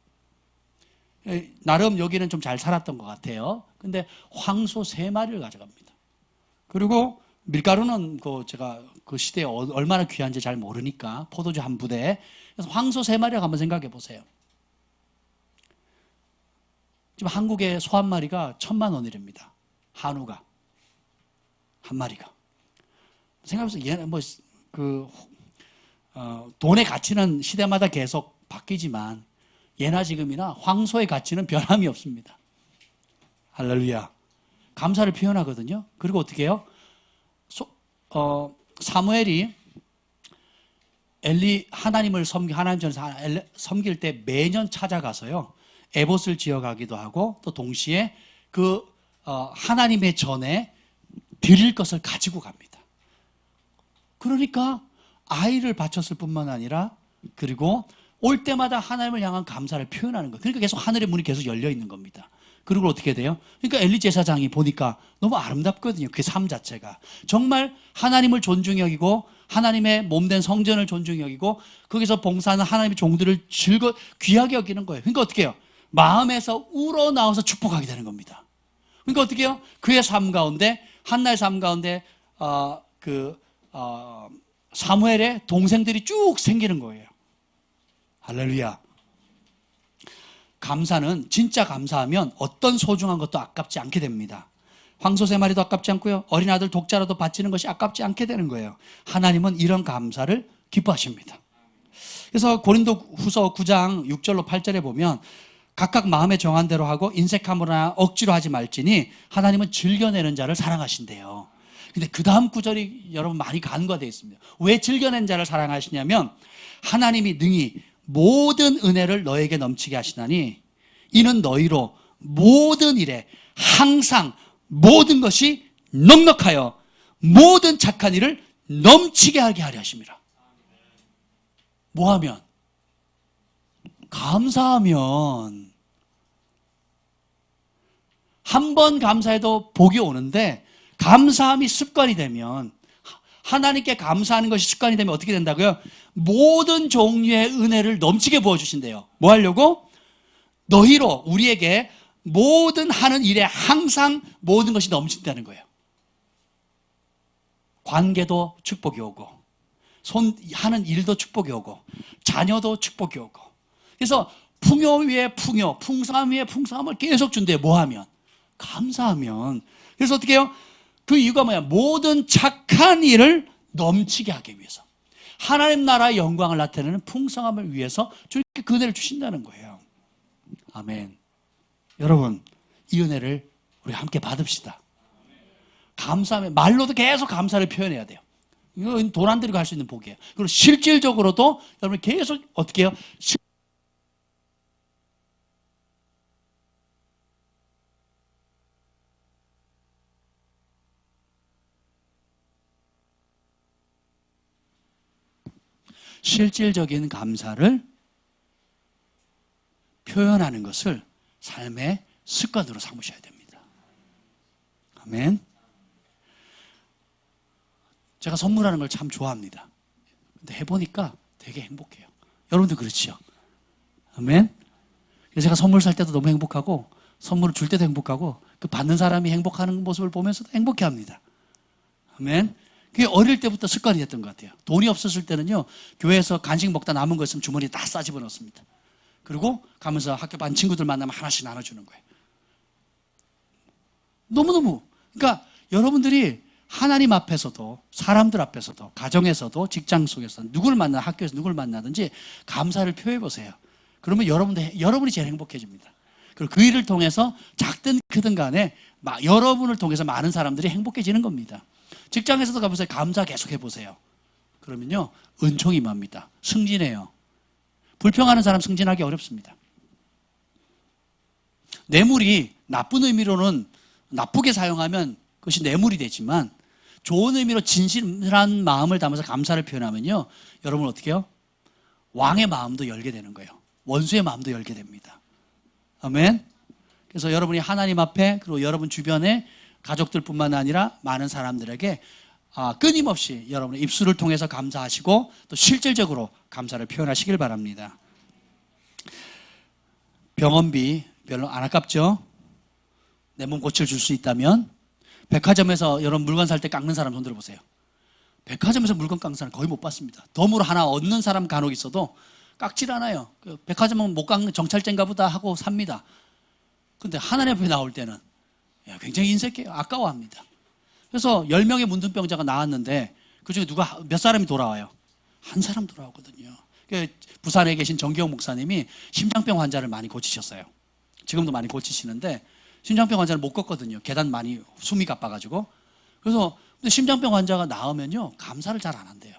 나름 여기는 좀 잘 살았던 것 같아요. 근데 황소 3마리를 가져갑니다. 그리고 밀가루는 제가 그 시대에 얼마나 귀한지 잘 모르니까 포도주 한 부대. 그래서 황소 3마리라고 한번 생각해 보세요. 지금 한국의 소 1마리가 1,000,000원이랍니다. 한우가. 한 마리가. 생각해보세요. 얘는 돈의 가치는 시대마다 계속 바뀌지만 예나 지금이나 황소의 가치는 변함이 없습니다. 할렐루야. 감사를 표현하거든요. 그리고 어떻게 해요? 사무엘이 하나님 전에서 섬길 때 매년 찾아가서요. 에봇을 지어가기도 하고 또 동시에 하나님의 전에 드릴 것을 가지고 갑니다. 그러니까 아이를 바쳤을 뿐만 아니라 그리고 올 때마다 하나님을 향한 감사를 표현하는 거예요. 그러니까 계속 하늘의 문이 계속 열려 있는 겁니다. 그리고 어떻게 돼요? 그러니까 엘리 제사장이 보니까 너무 아름답거든요. 그 삶 자체가. 정말 하나님을 존중히 여기고 하나님의 몸된 성전을 존중히 여기고 거기서 봉사하는 하나님의 종들을 귀하게 여기는 거예요. 그러니까 어떻게 해요? 마음에서 우러나와서 축복하게 되는 겁니다. 그러니까 어떻게 해요? 그의 삶 가운데 한나의 삶 가운데 사무엘의 동생들이 쭉 생기는 거예요. 할렐루야. 감사는 진짜 감사하면 어떤 소중한 것도 아깝지 않게 됩니다. 황소 3마리도 아깝지 않고요. 어린 아들 독자라도 바치는 것이 아깝지 않게 되는 거예요. 하나님은 이런 감사를 기뻐하십니다. 그래서 고린도 후서 9장 6절로 8절에 보면 각각 마음에 정한 대로 하고 인색함으로나 억지로 하지 말지니 하나님은 즐겨내는 자를 사랑하신대요. 근데 그 다음 구절이 여러분 많이 간과되어 있습니다. 왜 즐겨낸 자를 사랑하시냐면 하나님이 능히 모든 은혜를 너에게 넘치게 하시나니 이는 너희로 모든 일에 항상 모든 것이 넉넉하여 모든 착한 일을 넘치게 하게 하려 하심이라. 뭐하면? 감사하면. 한 번 감사해도 복이 오는데 감사함이 습관이 되면, 하나님께 감사하는 것이 습관이 되면 어떻게 된다고요? 모든 종류의 은혜를 넘치게 부어주신대요. 뭐 하려고? 너희로 우리에게 모든 하는 일에 항상 모든 것이 넘친다는 거예요. 관계도 축복이 오고, 하는 일도 축복이 오고, 자녀도 축복이 오고. 그래서 풍요 위에 풍요, 풍성함 위에 풍성함을 계속 준대요. 뭐 하면? 감사하면. 그래서 어떻게 해요? 그 이유가 뭐야? 모든 착한 일을 넘치게 하기 위해서, 하나님 나라의 영광을 나타내는 풍성함을 위해서 주님께 그 은혜를 주신다는 거예요. 아멘. 여러분, 이 은혜를 우리 함께 받읍시다. 감사하면 말로도 계속 감사를 표현해야 돼요. 이건 돈 안 들이고 할 수 있는 복이에요. 그리고 실질적으로도 여러분 계속 어떻게 해요? 실질적인 감사를 표현하는 것을 삶의 습관으로 삼으셔야 됩니다. 아멘. 제가 선물하는 걸 참 좋아합니다. 근데 해보니까 되게 행복해요. 여러분도 그렇지요? 아멘. 그래서 제가 선물 살 때도 너무 행복하고, 선물을 줄 때도 행복하고, 그 받는 사람이 행복하는 모습을 보면서도 행복해합니다. 아멘. 그게 어릴 때부터 습관이 됐던 것 같아요. 돈이 없었을 때는요, 교회에서 간식 먹다 남은 거 있으면 주머니에 다 싸집어 넣습니다. 그리고 가면서 학교 반 친구들 만나면 하나씩 나눠주는 거예요. 너무너무. 그러니까 여러분들이 하나님 앞에서도, 사람들 앞에서도, 가정에서도, 직장 속에서 누구를 만나, 학교에서 누구를 만나든지 감사를 표해 보세요. 그러면 여러분이 제일 행복해집니다. 그리고 그 일을 통해서 작든 크든 간에 여러분을 통해서 많은 사람들이 행복해지는 겁니다. 직장에서도 가보세요. 감사 계속 해보세요. 그러면요, 은총이 임합니다. 승진해요. 불평하는 사람 승진하기 어렵습니다. 뇌물이 나쁜 의미로는 나쁘게 사용하면 그것이 뇌물이 되지만, 좋은 의미로 진실한 마음을 담아서 감사를 표현하면요, 여러분 어떻게 해요? 왕의 마음도 열게 되는 거예요. 원수의 마음도 열게 됩니다. 아멘. 그래서 여러분이 하나님 앞에, 그리고 여러분 주변에 가족들뿐만 아니라 많은 사람들에게 끊임없이 여러분의 입술을 통해서 감사하시고, 또 실질적으로 감사를 표현하시길 바랍니다. 병원비 별로 안 아깝죠? 내 몸 고칠 줄 수 있다면. 백화점에서 여러분 물건 살 때 깎는 사람 손 들어보세요. 백화점에서 물건 깎는 사람 거의 못 봤습니다. 덤으로 하나 얻는 사람 간혹 있어도 깎질 않아요. 백화점은 못 깎는 정찰제인가 보다 하고 삽니다. 근데 하나님 앞에 나올 때는 굉장히 인색해요. 아까워합니다. 그래서 10명의 문둥병자가 나왔는데 그중에 몇 사람이 돌아와요? 한 사람 돌아오거든요. 부산에 계신 정기영 목사님이 심장병 환자를 많이 고치셨어요. 지금도 많이 고치시는데 심장병 환자를 못 걷거든요. 계단 많이 숨이 가빠가지고. 그래서 근데 심장병 환자가 나오면요, 감사를 잘 안 한대요.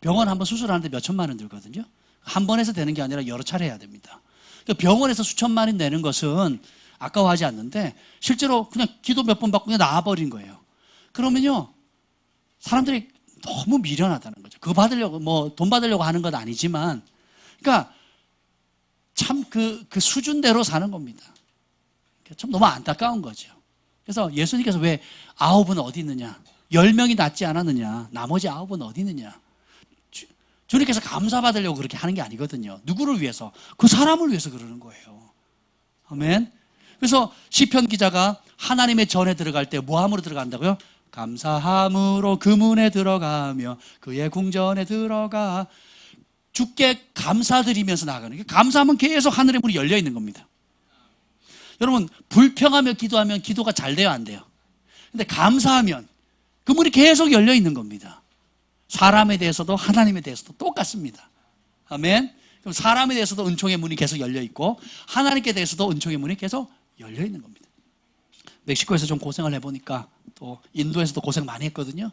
병원 한번 수술하는데 몇 천만 원 들거든요. 한 번에서 되는 게 아니라 여러 차례 해야 됩니다. 그러니까 병원에서 수천만 원 내는 것은 아까워하지 않는데 실제로 그냥 기도 몇 번 받고 그냥 나와버린 거예요. 그러면요, 사람들이 너무 미련하다는 거죠. 그거 받으려고, 돈 받으려고 하는 건 아니지만, 그러니까 참 그 수준대로 사는 겁니다. 참 너무 안타까운 거죠. 그래서 예수님께서 왜 9은 어디 있느냐? 10명이 낫지 않았느냐? 나머지 9은 어디 있느냐? 주님께서 감사받으려고 그렇게 하는 게 아니거든요. 누구를 위해서? 그 사람을 위해서 그러는 거예요. 아멘. 그래서 시편 기자가 하나님의 전에 들어갈 때 뭐함으로 들어간다고요? 감사함으로 그 문에 들어가며 그의 궁전에 들어가. 주께 감사드리면서 나가는 게, 감사하면 계속 하늘의 문이 열려 있는 겁니다. 여러분, 불평하며 기도하면 기도가 잘 돼요, 안 돼요? 근데 감사하면 그 문이 계속 열려 있는 겁니다. 사람에 대해서도 하나님에 대해서도 똑같습니다. 아멘. 그럼 사람에 대해서도 은총의 문이 계속 열려 있고 하나님께 대해서도 은총의 문이 계속 열려 있는 겁니다. 멕시코에서 좀 고생을 해보니까 또 인도에서도 고생 많이 했거든요.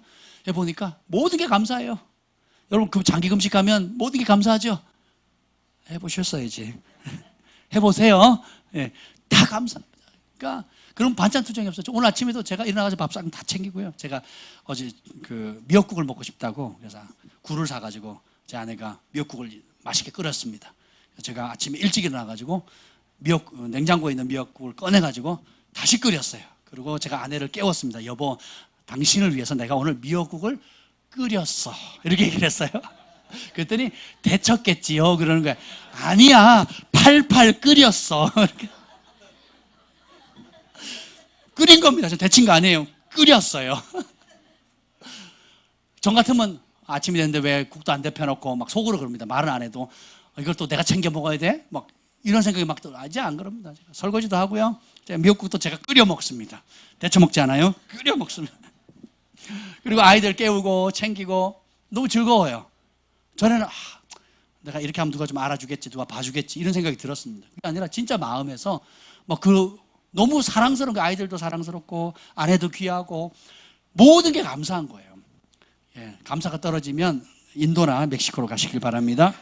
해보니까 모든 게 감사해요. 여러분 그 장기 금식하면 모든 게 감사하죠. 해보셨어야지. 해보세요. 예, 다 감사합니다. 그러니까 그런 반찬 투정이 없었죠. 오늘 아침에도 제가 일어나가지고 밥상 다 챙기고요. 제가 어제 그 미역국을 먹고 싶다고 그래서 굴을 사가지고 제 아내가 미역국을 맛있게 끓였습니다. 제가 아침에 일찍 일어나가지고 냉장고에 있는 미역국을 꺼내가지고 다시 끓였어요. 그리고 제가 아내를 깨웠습니다. 여보, 당신을 위해서 내가 오늘 미역국을 끓였어. 이렇게 얘기를 했어요. 그랬더니 데쳤겠지요. 그러는 거예요. 아니야, 팔팔 끓였어. 끓인 겁니다. 저 데친 거 아니에요. 끓였어요. 전 같으면 아침이 됐는데 왜 국도 안 데펴놓고 막 속으로 그럽니다. 말은 안 해도 이걸 또 내가 챙겨 먹어야 돼? 막 이런 생각이 막 들어요. 아직 안 그럽니다. 제가 설거지도 하고요. 미역국도 제가 끓여 먹습니다. 데쳐 먹지 않아요? 끓여 먹습니다. 그리고 아이들 깨우고 챙기고 너무 즐거워요. 전에는 내가 이렇게 하면 누가 좀 알아주겠지, 누가 봐주겠지 이런 생각이 들었습니다. 그게 아니라 진짜 마음에서 막 너무 사랑스러운 거, 아이들도 사랑스럽고 아내도 귀하고 모든 게 감사한 거예요. 예, 감사가 떨어지면 인도나 멕시코로 가시길 바랍니다.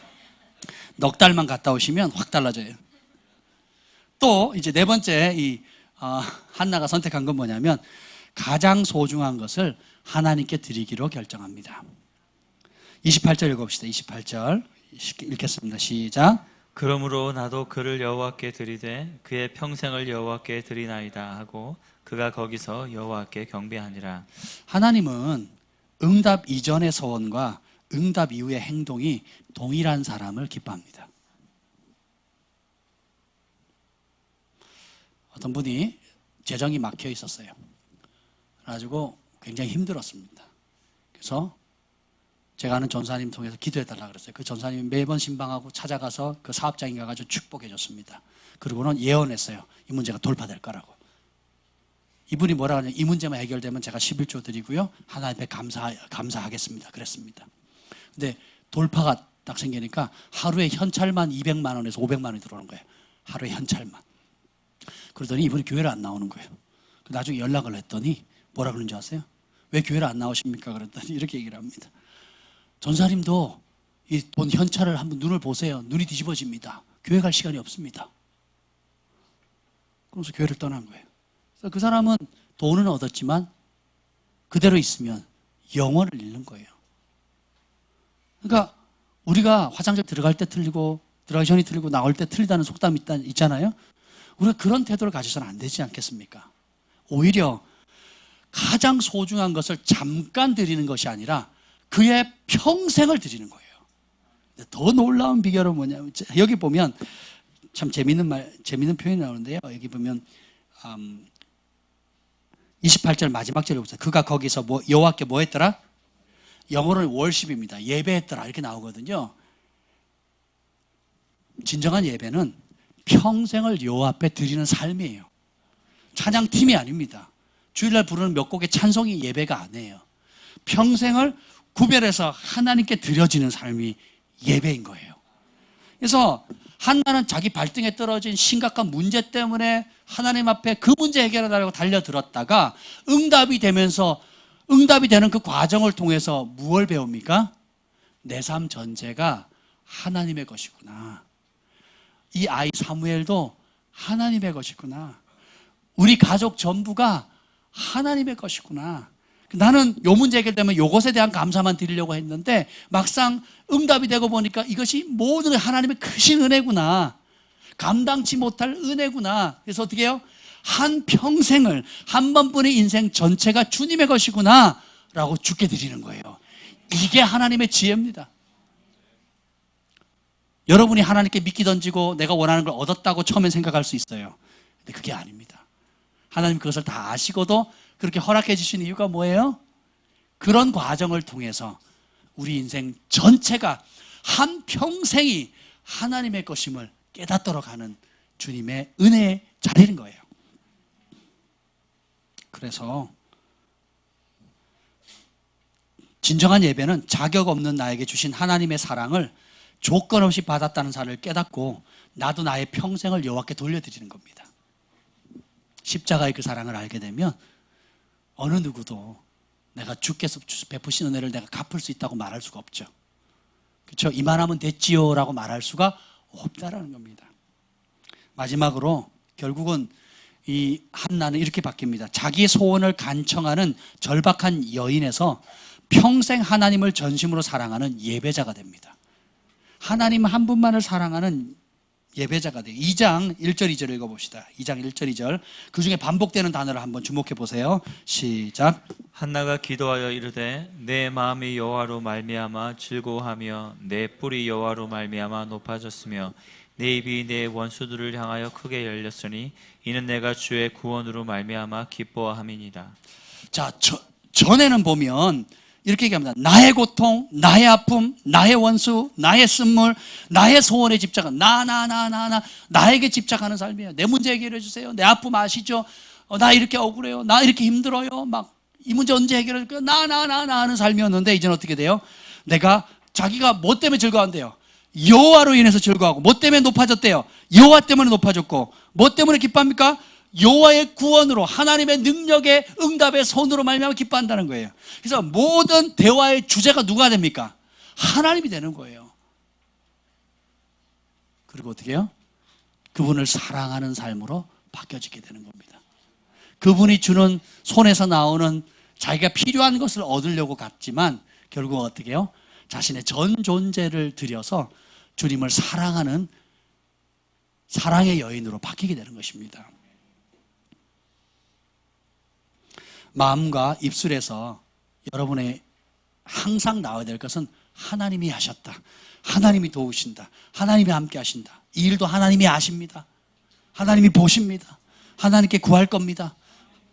넉 달만 갔다 오시면 확 달라져요. 또 이제 네 번째 한나가 선택한 건 뭐냐면 가장 소중한 것을 하나님께 드리기로 결정합니다. 28절 읽어봅시다. 28절 읽겠습니다. 시작. 그러므로 나도 그를 여호와께 드리되 그의 평생을 여호와께 드리나이다 하고 그가 거기서 여호와께 경배하니라. 하나님은 응답 이전의 서원과 응답 이후의 행동이 동일한 사람을 기뻐합니다. 어떤 분이 재정이 막혀 있었어요. 그래가지고 굉장히 힘들었습니다. 그래서 제가 아는 전사님 통해서 기도해달라고 그랬어요. 그 전사님이 매번 신방하고 찾아가서 그 사업장에 가가지고 축복해줬습니다. 그리고는 예언했어요. 이 문제가 돌파될 거라고. 이분이 뭐라 하냐면 이 문제만 해결되면 제가 11조 드리고요. 하나님께 감사하겠습니다. 그랬습니다. 근데 돌파가 딱 생기니까 하루에 현찰만 200만 원에서 500만 원이 들어오는 거예요. 하루에 현찰만. 그러더니 이분이 교회를 안 나오는 거예요. 나중에 연락을 했더니 뭐라 그러는지 아세요? 왜 교회를 안 나오십니까? 그랬더니 이렇게 얘기를 합니다. 전사님도 이 돈 현찰을 한번 눈을 보세요. 눈이 뒤집어집니다. 교회 갈 시간이 없습니다. 그러면서 교회를 떠난 거예요. 그래서 그 사람은 돈은 얻었지만 그대로 있으면 영혼을 잃는 거예요. 그러니까 우리가 화장실 들어갈 때 틀리고 들어가기 전에 틀리고 나올 때 틀리다는 속담이 있잖아요. 우리가 그런 태도를 가져서는 안 되지 않겠습니까? 오히려 가장 소중한 것을 잠깐 드리는 것이 아니라 그의 평생을 드리는 거예요. 더 놀라운 비결은 뭐냐면 여기 보면 참 재밌는 표현이 나오는데요. 여기 보면 28절 마지막 절에 보세요. 그가 거기서 여호와께 뭐 했더라? 영어로는 월십입니다. 예배했더라 이렇게 나오거든요. 진정한 예배는 평생을 여호와 앞에 드리는 삶이에요. 찬양팀이 아닙니다. 주일날 부르는 몇 곡의 찬송이 예배가 아니에요. 평생을 구별해서 하나님께 드려지는 삶이 예배인 거예요. 그래서 한나는 자기 발등에 떨어진 심각한 문제 때문에 하나님 앞에 그 문제 해결하려고 달려들었다가 응답이 되는 그 과정을 통해서 무엇을 배웁니까? 내 삶 전체가 하나님의 것이구나. 이 아이 사무엘도 하나님의 것이구나. 우리 가족 전부가 하나님의 것이구나. 나는 요 문제 해결되면 요것에 대한 감사만 드리려고 했는데 막상 응답이 되고 보니까 이것이 모든 하나님의 크신 은혜구나. 감당치 못할 은혜구나. 그래서 어떻게 해요? 한 평생을 한 번뿐의 인생 전체가 주님의 것이구나 라고 주께 드리는 거예요. 이게 하나님의 지혜입니다. 여러분이 하나님께 미끼 던지고 내가 원하는 걸 얻었다고 처음엔 생각할 수 있어요. 근데 그게 아닙니다. 하나님 그것을 다 아시고도 그렇게 허락해 주신 이유가 뭐예요? 그런 과정을 통해서 우리 인생 전체가 한 평생이 하나님의 것임을 깨닫도록 하는 주님의 은혜의 자리인 거예요. 그래서 진정한 예배는 자격 없는 나에게 주신 하나님의 사랑을 조건 없이 받았다는 사실을 깨닫고 나도 나의 평생을 여호와께 돌려드리는 겁니다. 십자가의 그 사랑을 알게 되면 어느 누구도 내가 주께서 베푸신 은혜를 내가 갚을 수 있다고 말할 수가 없죠. 그렇죠? 이만하면 됐지요 라고 말할 수가 없다라는 겁니다. 마지막으로 결국은 이 한나는 이렇게 바뀝니다. 자기 소원을 간청하는 절박한 여인에서 평생 하나님을 전심으로 사랑하는 예배자가 됩니다. 하나님 한 분만을 사랑하는 예배자가 돼요. 2장 1절 2절 읽어봅시다. 2장 1절 2절 그 중에 반복되는 단어를 한번 주목해 보세요. 시작. 한나가 기도하여 이르되 내 마음이 여호와로 말미암아 즐거워하며 내 뿔이 여호와로 말미암아 높아졌으며 내 입이 내 원수들을 향하여 크게 열렸으니 이는 내가 주의 구원으로 말미암아 기뻐함이니이다. 자, 전에는 보면 이렇게 얘기합니다. 나의 고통, 나의 아픔, 나의 원수, 나의 쓴물, 나의 소원에 집착한 나에게 집착하는 삶이에요. 내 문제 해결해 주세요. 내 아픔 아시죠? 나 이렇게 억울해요. 나 이렇게 힘들어요. 막 이 문제 언제 해결해 줄까요? 나 하는 삶이었는데 이제는 어떻게 돼요? 내가 자기가 뭐 때문에 즐거워한대요? 여호와로 인해서 즐거워하고 뭐 때문에 높아졌대요? 여호와 때문에 높아졌고 뭐 때문에 기뻐합니까? 여호와의 구원으로 하나님의 능력의 응답의 손으로 말미암아 기뻐한다는 거예요. 그래서 모든 대화의 주제가 누가 됩니까? 하나님이 되는 거예요. 그리고 어떻게 해요? 그분을 사랑하는 삶으로 바뀌어지게 되는 겁니다. 그분이 주는 손에서 나오는 자기가 필요한 것을 얻으려고 갔지만 결국 어떻게 해요? 자신의 전 존재를 들여서 주님을 사랑하는 사랑의 여인으로 바뀌게 되는 것입니다. 마음과 입술에서 여러분의 항상 나와야 될 것은 하나님이 하셨다. 하나님이 도우신다. 하나님이 함께 하신다. 이 일도 하나님이 아십니다. 하나님이 보십니다. 하나님께 구할 겁니다.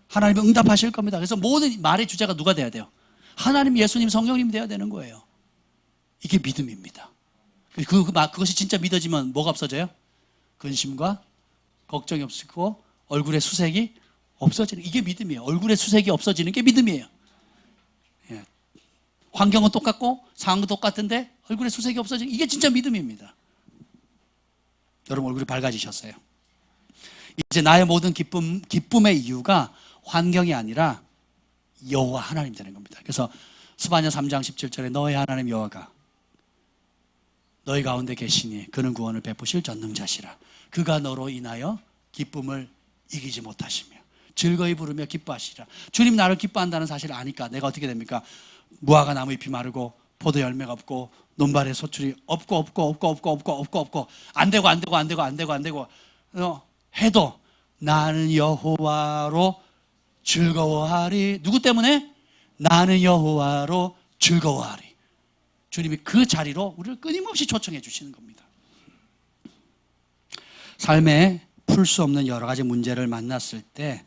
하나님이 응답하실 겁니다. 그래서 모든 말의 주제가 누가 돼야 돼요? 하나님, 예수님, 성령님 돼야 되는 거예요. 이게 믿음입니다. 그것이 진짜 믿어지면 뭐가 없어져요? 근심과 걱정이 없어지고 얼굴의 수색이 없어지는, 이게 믿음이에요. 얼굴의 수색이 없어지는 게 믿음이에요. 예. 환경은 똑같고 상황도 똑같은데 얼굴의 수색이 없어지는, 이게 진짜 믿음입니다. 여러분 얼굴이 밝아지셨어요. 이제 나의 모든 기쁨의 이유가 환경이 아니라 여호와 하나님 되는 겁니다. 그래서 스바냐 3장 17절에 너의 하나님 여호와가 너희 가운데 계시니 그는 구원을 베푸실 전능자시라. 그가 너로 인하여 기쁨을 이기지 못하시며 즐거이 부르며 기뻐하시라. 주님 나를 기뻐한다는 사실을 아니까 내가 어떻게 됩니까? 무화과 나무 잎이 마르고 포도 열매가 없고 논발의 소출이 없고 안 되고 해도 나는 여호와로 즐거워하리. 누구 때문에? 나는 여호와로 즐거워하리. 주님이 그 자리로 우리를 끊임없이 초청해 주시는 겁니다. 삶에 풀 수 없는 여러 가지 문제를 만났을 때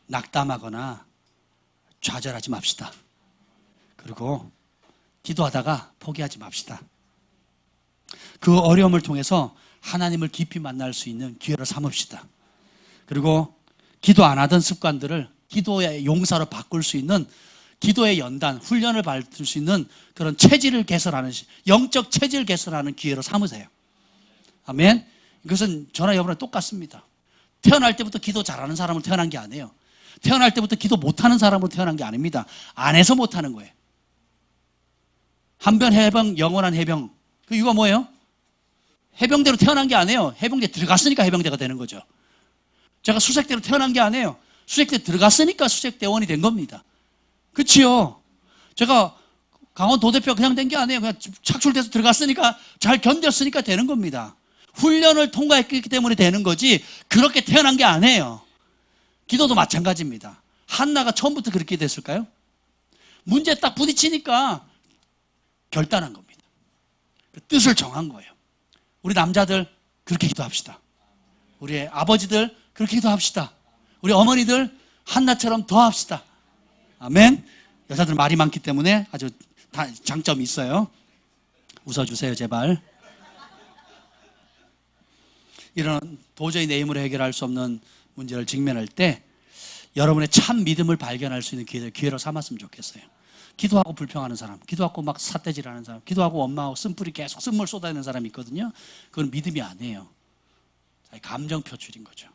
낙담하거나 좌절하지 맙시다. 그리고 기도하다가 포기하지 맙시다. 그 어려움을 통해서 하나님을 깊이 만날 수 있는 기회를 삼읍시다. 그리고 기도 안 하던 습관들을 기도의 용사로 바꿀 수 있는 기도의 연단, 훈련을 받을 수 있는 그런 체질을 개선하는, 영적 체질 개선하는 기회로 삼으세요. 아멘. 이것은 저나 여러분랑 똑같습니다. 태어날 때부터 기도 잘하는 사람으로 태어난 게 아니에요. 태어날 때부터 기도 못하는 사람으로 태어난 게 아닙니다. 안 해서 못하는 거예요. 한변 해병, 영원한 해병. 그 이유가 뭐예요? 해병대로 태어난 게 아니에요. 해병대 들어갔으니까 해병대가 되는 거죠. 제가 수색대로 태어난 게 아니에요. 수색대 들어갔으니까 수색대원이 된 겁니다. 그치요? 제가 강원 도대표 그냥 된 게 아니에요. 그냥 착출돼서 들어갔으니까, 잘 견뎠으니까 되는 겁니다. 훈련을 통과했기 때문에 되는 거지 그렇게 태어난 게 아니에요. 기도도 마찬가지입니다. 한나가 처음부터 그렇게 됐을까요? 문제에 딱 부딪히니까 결단한 겁니다. 뜻을 정한 거예요. 우리 남자들 그렇게 기도합시다. 우리 아버지들 그렇게 기도합시다. 우리 어머니들 한나처럼 더 합시다. 아멘. 여자들 말이 많기 때문에 아주 장점이 있어요. 웃어주세요 제발. 이런 도저히 내 힘으로 해결할 수 없는 문제를 직면할 때 여러분의 참 믿음을 발견할 수 있는 기회로 삼았으면 좋겠어요. 기도하고 불평하는 사람, 기도하고 막 삿대질하는 사람, 기도하고 엄마하고 쓴뿌리 계속 쓴물 쏟아내는 사람이 있거든요. 그건 믿음이 아니에요. 감정 표출인 거죠.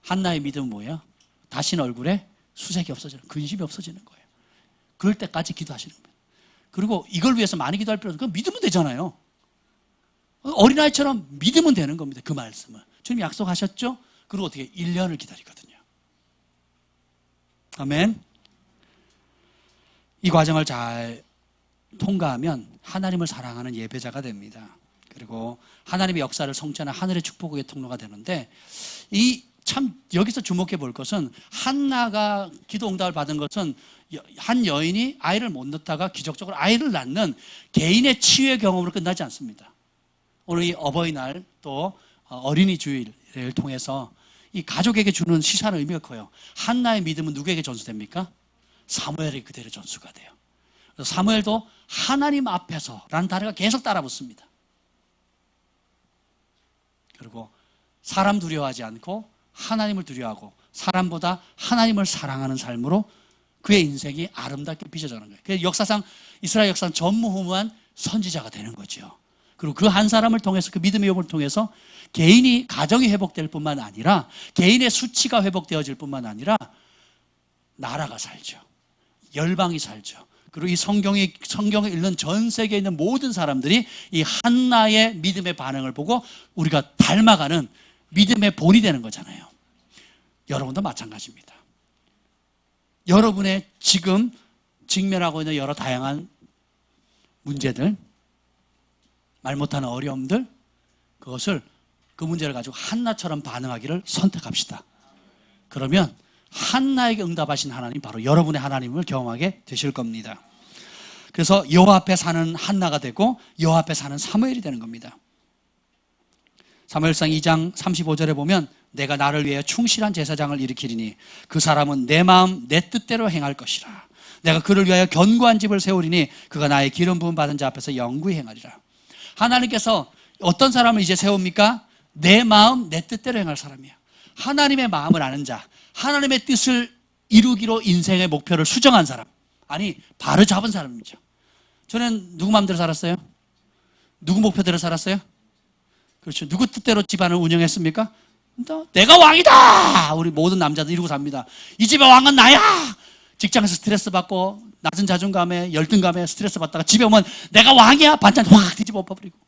한나의 믿음은 뭐예요? 다시는 얼굴에 수색이 없어지는, 근심이 없어지는 거예요. 그럴 때까지 기도하시는 거예요. 그리고 이걸 위해서 많이 기도할 필요 없어요. 그건 믿으면 되잖아요. 어린아이처럼 믿으면 되는 겁니다. 그 말씀을. 주님 약속하셨죠? 그리고 어떻게 1년을 기다리거든요. 아멘. 이 과정을 잘 통과하면 하나님을 사랑하는 예배자가 됩니다. 그리고 하나님의 역사를 성취하는 하늘의 축복의 통로가 되는데, 이 참 여기서 주목해 볼 것은, 한나가 기도 응답을 받은 것은 한 여인이 아이를 못 낳다가 기적적으로 아이를 낳는 개인의 치유의 경험으로 끝나지 않습니다. 오늘 이 어버이날 또 어린이 주일을 통해서 이 가족에게 주는 시사는 의미가 커요. 한나의 믿음은 누구에게 전수됩니까? 사무엘에게 그대로 전수가 돼요. 그래서 사무엘도 하나님 앞에서 라는 단어가 계속 따라붙습니다. 그리고 사람 두려워하지 않고 하나님을 두려워하고 사람보다 하나님을 사랑하는 삶으로 그의 인생이 아름답게 빚어져가는 거예요. 그래서 역사상 이스라엘 역사는 전무후무한 선지자가 되는 거죠. 그리고 그 한 사람을 통해서, 그 믿음의 욕을 통해서 개인이, 가정이 회복될 뿐만 아니라 개인의 수치가 회복되어질 뿐만 아니라 나라가 살죠. 열방이 살죠. 그리고 이 성경을 읽는 전 세계에 있는 모든 사람들이 이 한나의 믿음의 반응을 보고 우리가 닮아가는 믿음의 본이 되는 거잖아요. 여러분도 마찬가지입니다. 여러분의 지금 직면하고 있는 여러 다양한 문제들, 말 못하는 어려움들, 그것을, 그 문제를 가지고 한나처럼 반응하기를 선택합시다. 그러면 한나에게 응답하신 하나님, 바로 여러분의 하나님을 경험하게 되실 겁니다. 그래서 여호와 앞에 사는 한나가 되고 여호와 앞에 사는 사무엘이 되는 겁니다. 사무엘상 2장 35절에 보면, 내가 나를 위해 충실한 제사장을 일으키리니 그 사람은 내 마음 내 뜻대로 행할 것이라. 내가 그를 위하여 견고한 집을 세우리니 그가 나의 기름 부음 받은 자 앞에서 영구히 행하리라. 하나님께서 어떤 사람을 이제 세웁니까? 내 마음 내 뜻대로 행할 사람이야. 하나님의 마음을 아는 자, 하나님의 뜻을 이루기로 인생의 목표를 수정한 사람, 아니 바로 잡은 사람이죠. 저는 누구 마음대로 살았어요? 누구 목표대로 살았어요? 그렇죠. 누구 뜻대로 집안을 운영했습니까? 내가 왕이다! 우리 모든 남자들 이러고 삽니다. 이 집의 왕은 나야! 직장에서 스트레스 받고 낮은 자존감에 열등감에 스트레스 받다가 집에 오면 내가 왕이야! 반찬 확 뒤집어 엎어버리고.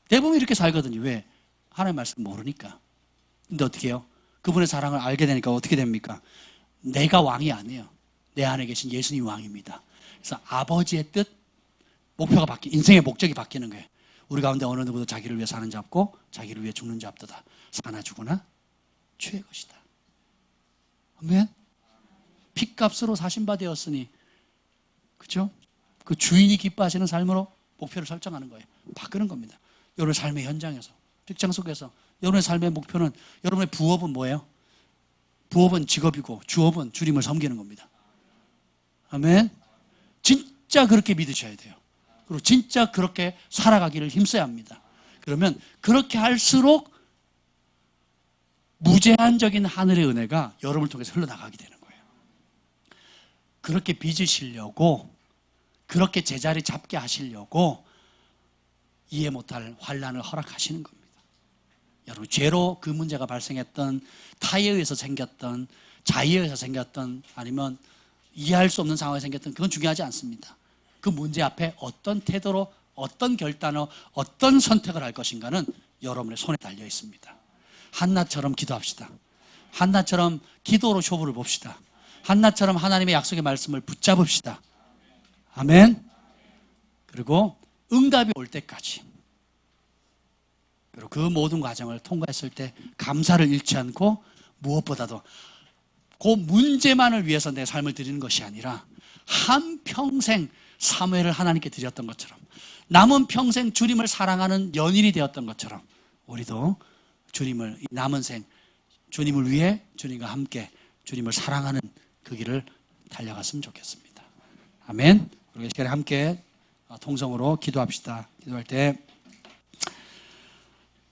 대부분 이렇게 살거든요. 왜? 하나님의 말씀 모르니까. 근데 어떻게 해요? 그분의 사랑을 알게 되니까 어떻게 됩니까? 내가 왕이 아니에요. 내 안에 계신 예수님이 왕입니다. 그래서 아버지의 뜻, 목표가 인생의 목적이 바뀌는 거예요. 우리 가운데 어느 누구도 자기를 위해 사는 자 없고 자기를 위해 죽는 자 없도다. 사나 죽으나 주의 것이다. 아멘. 핏값으로 사신 바 되었으니, 그렇죠? 그 주인이 기뻐하시는 삶으로 목표를 설정하는 거예요. 바꾸는 겁니다. 여러분의 삶의 현장에서, 직장 속에서 여러분의 삶의 목표는, 여러분의 부업은 뭐예요? 부업은 직업이고 주업은 주님을 섬기는 겁니다. 아멘. 진짜 그렇게 믿으셔야 돼요. 그리고 진짜 그렇게 살아가기를 힘써야 합니다. 그러면 그렇게 할수록 무제한적인 하늘의 은혜가 여러분을 통해서 흘러나가게 되는 거예요. 그렇게 빚으시려고, 그렇게 제자리 잡게 하시려고 이해 못할 환난을 허락하시는 겁니다. 여러분, 죄로 그 문제가 발생했던, 타에 의해서 생겼던, 자의에 의해서 생겼던, 아니면 이해할 수 없는 상황이 생겼던, 그건 중요하지 않습니다. 그 문제 앞에 어떤 태도로, 어떤 결단으로, 어떤 선택을 할 것인가는 여러분의 손에 달려 있습니다. 한나처럼 기도합시다. 한나처럼 기도로 쇼부를 봅시다. 한나처럼 하나님의 약속의 말씀을 붙잡읍시다. 아멘. 그리고 응답이 올 때까지, 그리고 그 모든 과정을 통과했을 때 감사를 잃지 않고, 무엇보다도 그 문제만을 위해서 내 삶을 드리는 것이 아니라 한평생 사무엘을 하나님께 드렸던 것처럼, 남은 평생 주님을 사랑하는 연인이 되었던 것처럼, 우리도 주님을, 남은 생 주님을 위해 주님과 함께 주님을 사랑하는 그 길을 달려갔으면 좋겠습니다. 아멘. 우리 이 시간에 함께 통성으로 기도합시다. 기도할 때,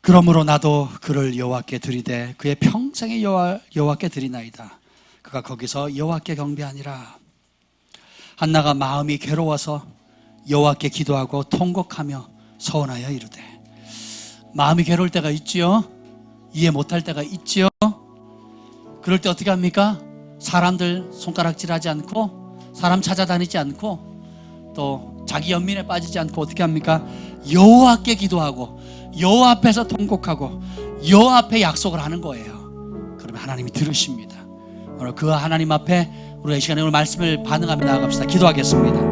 그러므로 나도 그를 여호와께 드리되 그의 평생의 여호와께 드리나이다. 그가 거기서 여호와께 경배하니라. 한나가 마음이 괴로워서 여호와께 기도하고 통곡하며 서원하여 이르되. 마음이 괴로울 때가 있지요. 이해 못할 때가 있지요. 그럴 때 어떻게 합니까? 사람들 손가락질하지 않고, 사람 찾아다니지 않고, 또 자기 연민에 빠지지 않고 어떻게 합니까? 여호와께 기도하고 여호와 앞에서 통곡하고 여호와 앞에 약속을 하는 거예요. 그러면 하나님이 들으십니다. 오늘 그 하나님 앞에 우리가 이 시간에 오늘 말씀을 반응하며 나아갑시다. 기도하겠습니다.